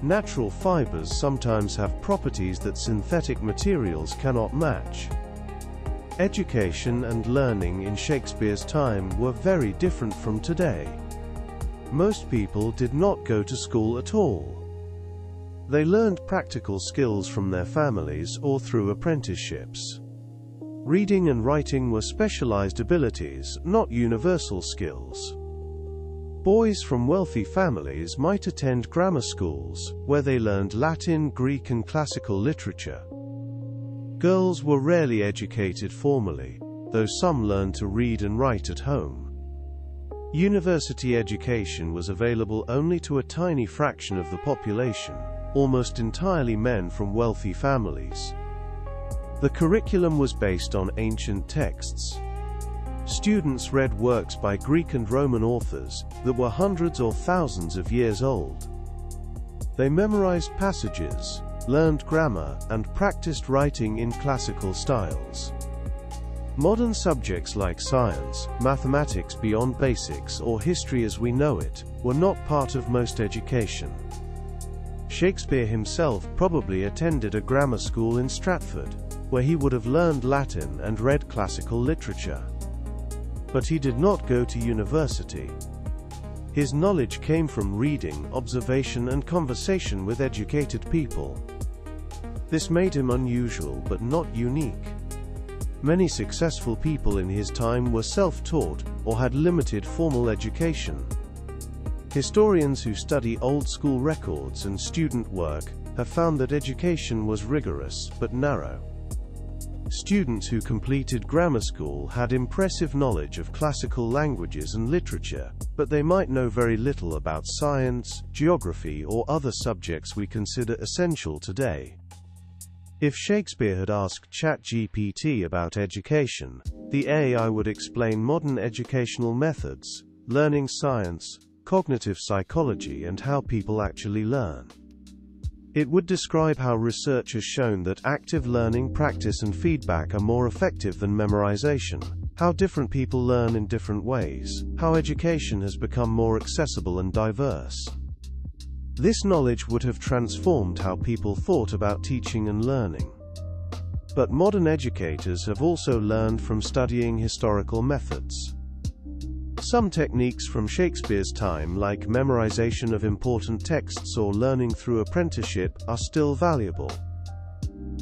Natural fibers sometimes have properties that synthetic materials cannot match. Education and learning in Shakespeare's time were very different from today. Most people did not go to school at all. They learned practical skills from their families or through apprenticeships. Reading and writing were specialized abilities, not universal skills. Boys from wealthy families might attend grammar schools, where they learned Latin, Greek, and classical literature. Girls were rarely educated formally, though some learned to read and write at home. University education was available only to a tiny fraction of the population, almost entirely men from wealthy families. The curriculum was based on ancient texts. Students read works by Greek and Roman authors that were hundreds or thousands of years old. They memorized passages, learned grammar, and practiced writing in classical styles. Modern subjects like science, mathematics beyond basics, or history as we know it, were not part of most education. Shakespeare himself probably attended a grammar school in Stratford, where he would have learned Latin and read classical literature. But he did not go to university. His knowledge came from reading, observation, and conversation with educated people. This made him unusual but not unique. Many successful people in his time were self-taught or had limited formal education. Historians who study old-school records and student work have found that education was rigorous but narrow. Students who completed grammar school had impressive knowledge of classical languages and literature, but they might know very little about science, geography, or other subjects we consider essential today. If Shakespeare had asked ChatGPT about education, the AI would explain modern educational methods, learning science, cognitive psychology, and how people actually learn. It would describe how research has shown that active learning, practice, and feedback are more effective than memorization, how different people learn in different ways, how education has become more accessible and diverse. This knowledge would have transformed how people thought about teaching and learning. But modern educators have also learned from studying historical methods. Some techniques from Shakespeare's time, like memorization of important texts or learning through apprenticeship, are still valuable.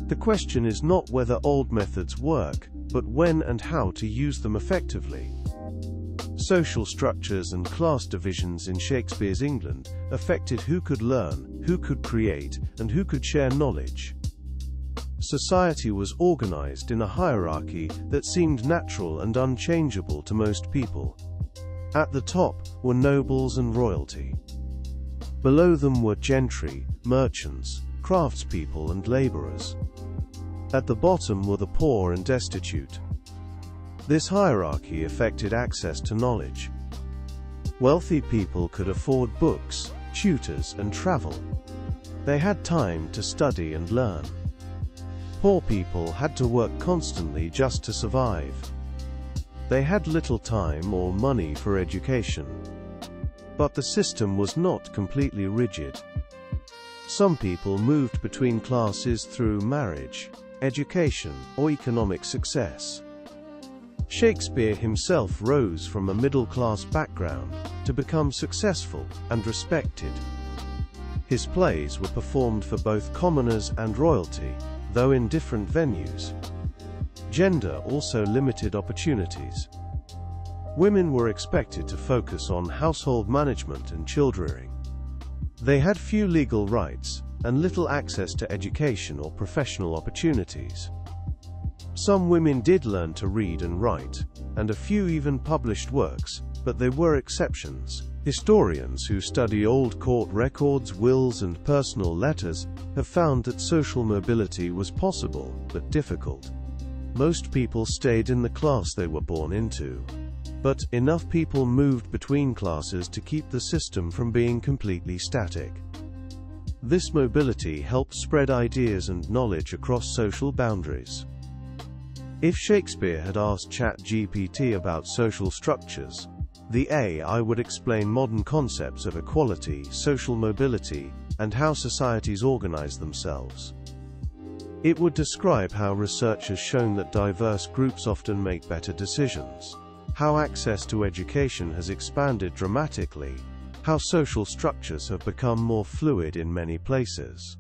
The question is not whether old methods work, but when and how to use them effectively. Social structures and class divisions in Shakespeare's England affected who could learn, who could create, and who could share knowledge. Society was organized in a hierarchy that seemed natural and unchangeable to most people. At the top were nobles and royalty. Below them were gentry, merchants, craftspeople, and laborers. At the bottom were the poor and destitute. This hierarchy affected access to knowledge. Wealthy people could afford books, tutors, and travel. They had time to study and learn. Poor people had to work constantly just to survive. They had little time or money for education. But the system was not completely rigid. Some people moved between classes through marriage, education, or economic success. Shakespeare himself rose from a middle-class background to become successful and respected. His plays were performed for both commoners and royalty, though in different venues. Gender also limited opportunities. Women were expected to focus on household management and childrearing. They had few legal rights and little access to education or professional opportunities. Some women did learn to read and write, and a few even published works, but they were exceptions. Historians who study old court records, wills, and personal letters have found that social mobility was possible, but difficult. Most people stayed in the class they were born into. But enough people moved between classes to keep the system from being completely static. This mobility helped spread ideas and knowledge across social boundaries. If Shakespeare had asked ChatGPT about social structures, the AI would explain modern concepts of equality, social mobility, and how societies organize themselves. It would describe how research has shown that diverse groups often make better decisions, how access to education has expanded dramatically, how social structures have become more fluid in many places.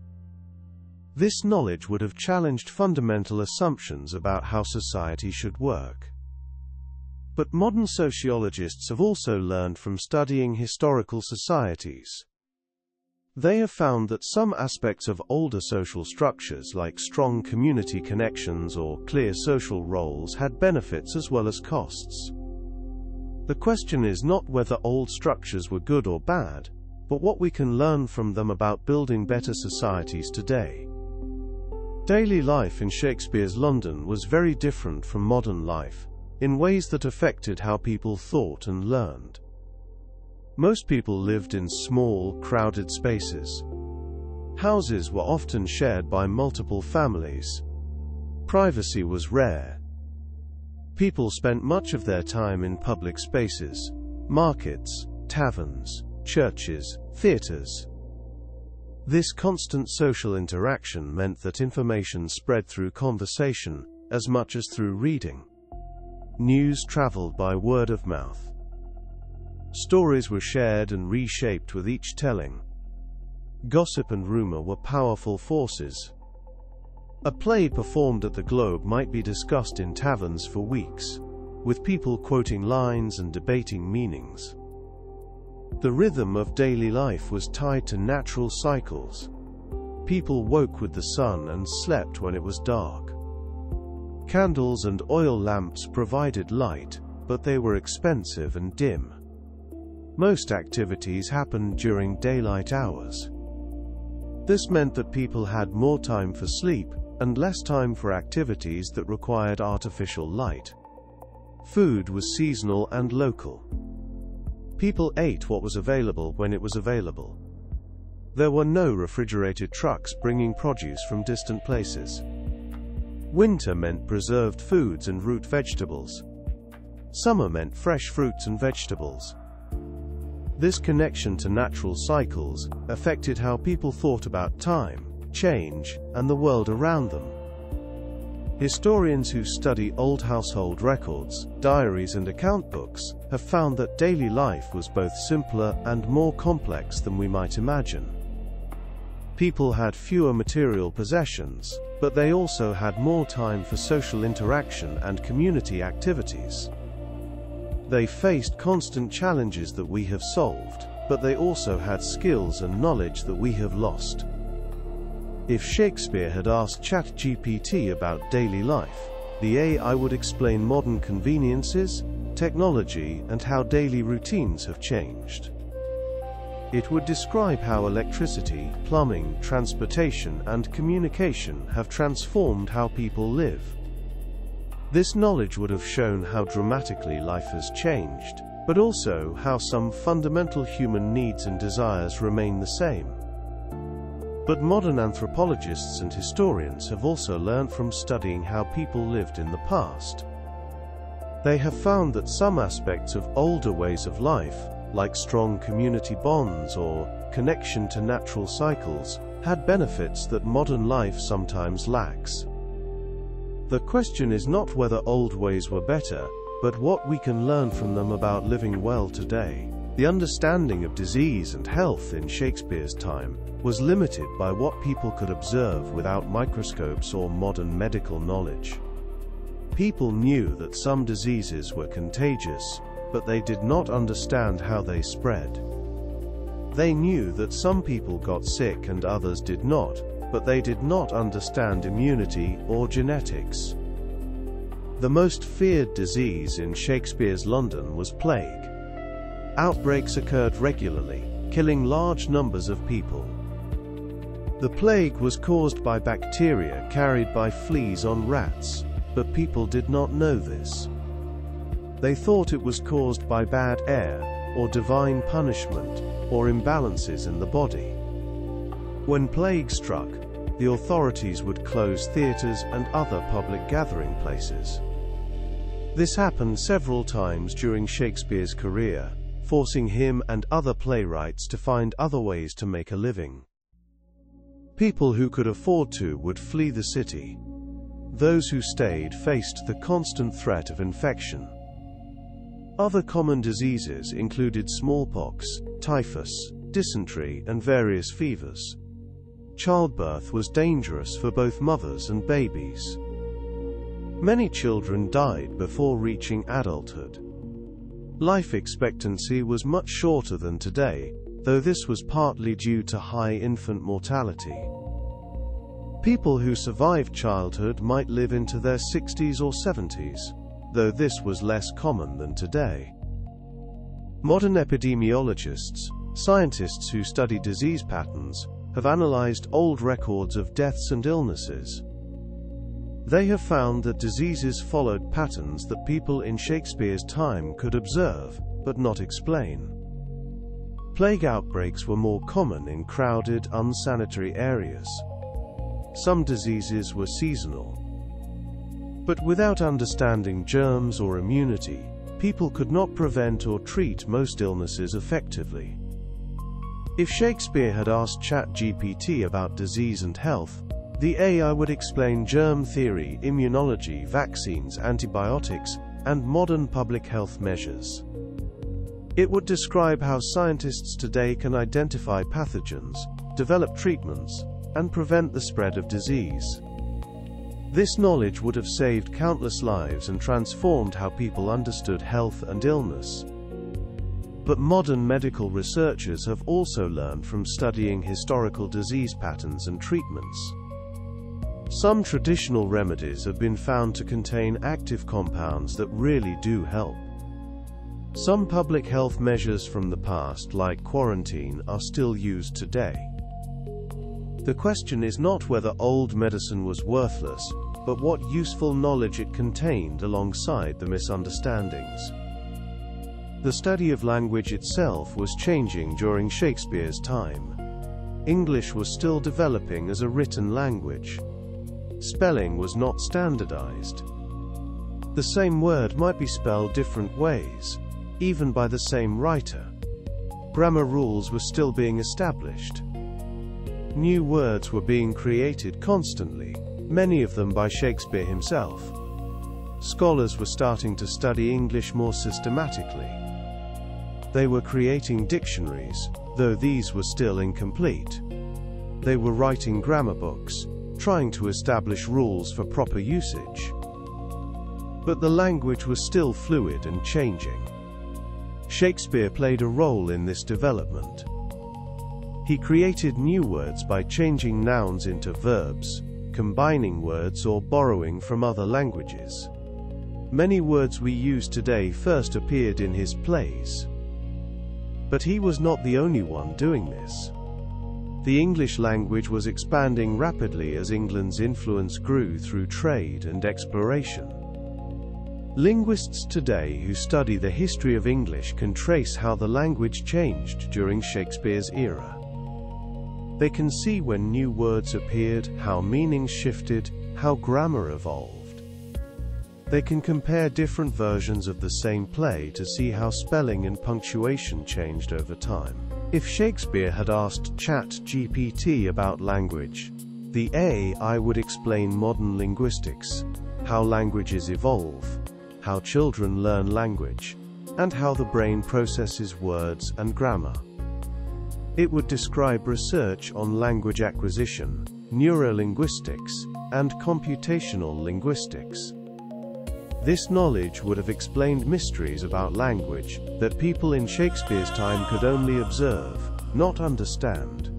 This knowledge would have challenged fundamental assumptions about how society should work. But modern sociologists have also learned from studying historical societies. They have found that some aspects of older social structures, like strong community connections or clear social roles, had benefits as well as costs. The question is not whether old structures were good or bad, but what we can learn from them about building better societies today. Daily life in Shakespeare's London was very different from modern life. in ways that affected how people thought and learned. Most people lived in small, crowded spaces. Houses were often shared by multiple families. Privacy was rare. People spent much of their time in public spaces: markets, taverns, churches, theaters. This constant social interaction meant that information spread through conversation, as much as through reading. News traveled by word of mouth. Stories were shared and reshaped with each telling. Gossip and rumor were powerful forces. A play performed at the Globe might be discussed in taverns for weeks, with people quoting lines and debating meanings. The rhythm of daily life was tied to natural cycles. People woke with the sun and slept when it was dark. Candles and oil lamps provided light, but they were expensive and dim. Most activities happened during daylight hours. This meant that people had more time for sleep, and less time for activities that required artificial light. Food was seasonal and local. People ate what was available when it was available. There were no refrigerated trucks bringing produce from distant places. Winter meant preserved foods and root vegetables. Summer meant fresh fruits and vegetables. This connection to natural cycles affected how people thought about time, change, and the world around them. Historians who study old household records, diaries, and account books have found that daily life was both simpler and more complex than we might imagine. People had fewer material possessions, but they also had more time for social interaction and community activities. They faced constant challenges that we have solved, but they also had skills and knowledge that we have lost. If Shakespeare had asked ChatGPT about daily life, the AI would explain modern conveniences, technology, and how daily routines have changed. It would describe how electricity, plumbing, transportation, and communication have transformed how people live. This knowledge would have shown how dramatically life has changed, but also how some fundamental human needs and desires remain the same. But modern anthropologists and historians have also learned from studying how people lived in the past. They have found that some aspects of older ways of life, like strong community bonds or connection to natural cycles, had benefits that modern life sometimes lacks. The question is not whether old ways were better, but what we can learn from them about living well today. The understanding of disease and health in Shakespeare's time was limited by what people could observe without microscopes or modern medical knowledge. People knew that some diseases were contagious, but they did not understand how they spread. They knew that some people got sick and others did not, but they did not understand immunity or genetics. The most feared disease in Shakespeare's London was plague. Outbreaks occurred regularly, killing large numbers of people. The plague was caused by bacteria carried by fleas on rats, but people did not know this. They thought it was caused by bad air, or divine punishment, or imbalances in the body. When plague struck, the authorities would close theaters and other public gathering places. This happened several times during Shakespeare's career, forcing him and other playwrights to find other ways to make a living. People who could afford to would flee the city. Those who stayed faced the constant threat of infection. Other common diseases included smallpox, typhus, dysentery, and various fevers. Childbirth was dangerous for both mothers and babies. Many children died before reaching adulthood. Life expectancy was much shorter than today, though this was partly due to high infant mortality. People who survived childhood might live into their 60s or 70s, though this was less common than today. Modern epidemiologists, scientists who study disease patterns, have analyzed old records of deaths and illnesses. They have found that diseases followed patterns that people in Shakespeare's time could observe, but not explain. Plague outbreaks were more common in crowded, unsanitary areas. Some diseases were seasonal. But without understanding germs or immunity, people could not prevent or treat most illnesses effectively. If Shakespeare had asked ChatGPT about disease and health, the AI would explain germ theory, immunology, vaccines, antibiotics, and modern public health measures. It would describe how scientists today can identify pathogens, develop treatments, and prevent the spread of disease. This knowledge would have saved countless lives and transformed how people understood health and illness. But modern medical researchers have also learned from studying historical disease patterns and treatments. Some traditional remedies have been found to contain active compounds that really do help. Some public health measures from the past, like quarantine, are still used today. The question is not whether old medicine was worthless, but what useful knowledge it contained alongside the misunderstandings. The study of language itself was changing during Shakespeare's time. English was still developing as a written language. Spelling was not standardized. The same word might be spelled different ways, even by the same writer. Grammar rules were still being established. New words were being created constantly, many of them by Shakespeare himself. Scholars were starting to study English more systematically. They were creating dictionaries, though these were still incomplete. They were writing grammar books, trying to establish rules for proper usage. But the language was still fluid and changing. Shakespeare played a role in this development. He created new words by changing nouns into verbs, combining words or borrowing from other languages. Many words we use today first appeared in his plays. But he was not the only one doing this. The English language was expanding rapidly as England's influence grew through trade and exploration. Linguists today who study the history of English can trace how the language changed during Shakespeare's era. They can see when new words appeared, how meanings shifted, how grammar evolved. They can compare different versions of the same play to see how spelling and punctuation changed over time. If Shakespeare had asked ChatGPT about language, the AI would explain modern linguistics, how languages evolve, how children learn language, and how the brain processes words and grammar. It would describe research on language acquisition, neurolinguistics, and computational linguistics. This knowledge would have explained mysteries about language that people in Shakespeare's time could only observe, not understand.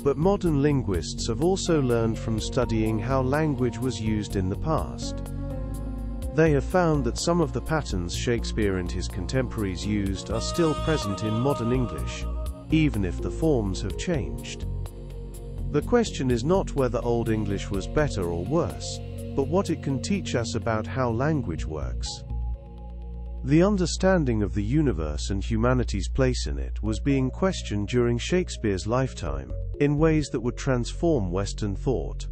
But modern linguists have also learned from studying how language was used in the past. They have found that some of the patterns Shakespeare and his contemporaries used are still present in modern English, even if the forms have changed. The question is not whether Old English was better or worse, but what it can teach us about how language works. The understanding of the universe and humanity's place in it was being questioned during Shakespeare's lifetime, in ways that would transform Western thought.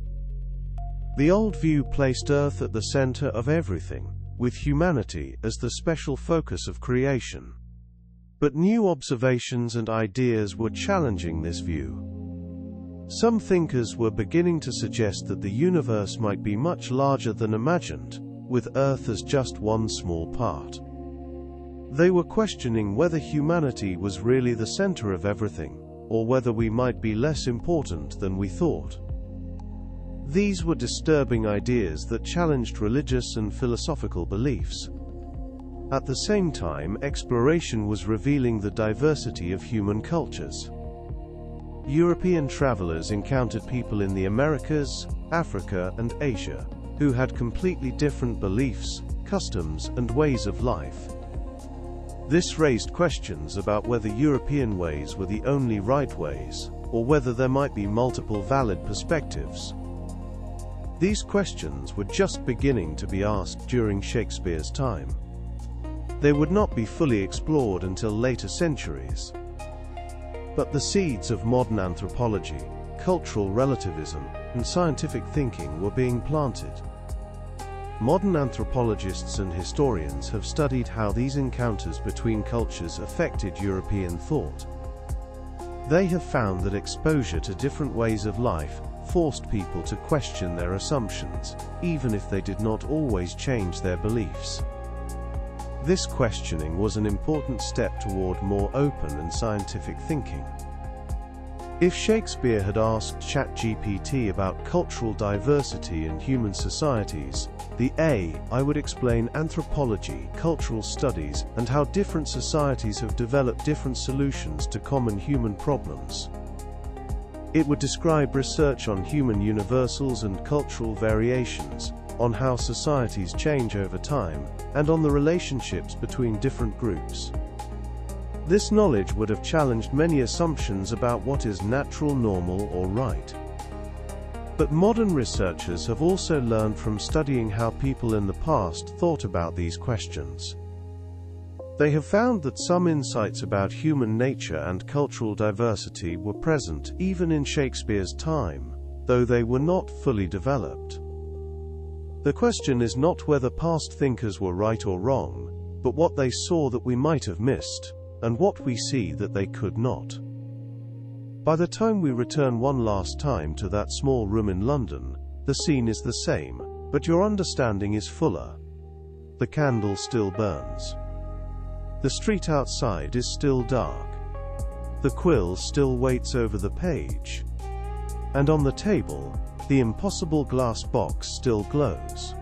The old view placed Earth at the center of everything, with humanity as the special focus of creation. But new observations and ideas were challenging this view. Some thinkers were beginning to suggest that the universe might be much larger than imagined, with Earth as just one small part. They were questioning whether humanity was really the center of everything, or whether we might be less important than we thought. These were disturbing ideas that challenged religious and philosophical beliefs. At the same time, exploration was revealing the diversity of human cultures. European travelers encountered people in the Americas, Africa, and Asia, who had completely different beliefs, customs, and ways of life. This raised questions about whether European ways were the only right ways, or whether there might be multiple valid perspectives. These questions were just beginning to be asked during Shakespeare's time. They would not be fully explored until later centuries. But the seeds of modern anthropology, cultural relativism, and scientific thinking were being planted. Modern anthropologists and historians have studied how these encounters between cultures affected European thought. They have found that exposure to different ways of life forced people to question their assumptions, even if they did not always change their beliefs. This questioning was an important step toward more open and scientific thinking. If Shakespeare had asked ChatGPT about cultural diversity in human societies, the AI would explain anthropology, cultural studies, and how different societies have developed different solutions to common human problems. It would describe research on human universals and cultural variations, on how societies change over time, and on the relationships between different groups. This knowledge would have challenged many assumptions about what is natural, normal, or right. But modern researchers have also learned from studying how people in the past thought about these questions. They have found that some insights about human nature and cultural diversity were present even in Shakespeare's time, though they were not fully developed. The question is not whether past thinkers were right or wrong, but what they saw that we might have missed, and what we see that they could not. By the time we return one last time to that small room in London, the scene is the same, but your understanding is fuller. The candle still burns. The street outside is still dark. The quill still waits over the page. And on the table, the impossible glass box still glows.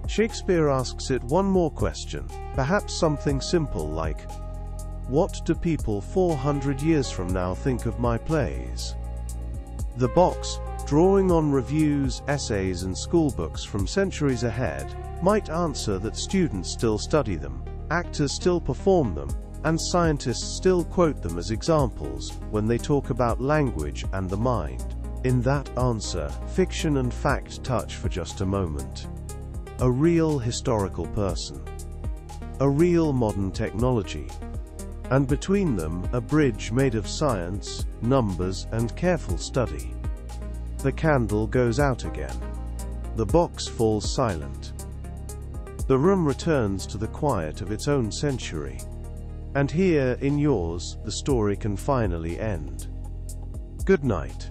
Shakespeare asks it one more question, perhaps something simple like, "What do people 400 years from now think of my plays?" The box, drawing on reviews, essays, and schoolbooks from centuries ahead, might answer that students still study them, actors still perform them, and scientists still quote them as examples when they talk about language and the mind. In that answer, fiction and fact touch for just a moment. A real historical person. A real modern technology. And between them, a bridge made of science, numbers, and careful study. The candle goes out again. The box falls silent. The room returns to the quiet of its own century. And here, in yours, the story can finally end. Good night.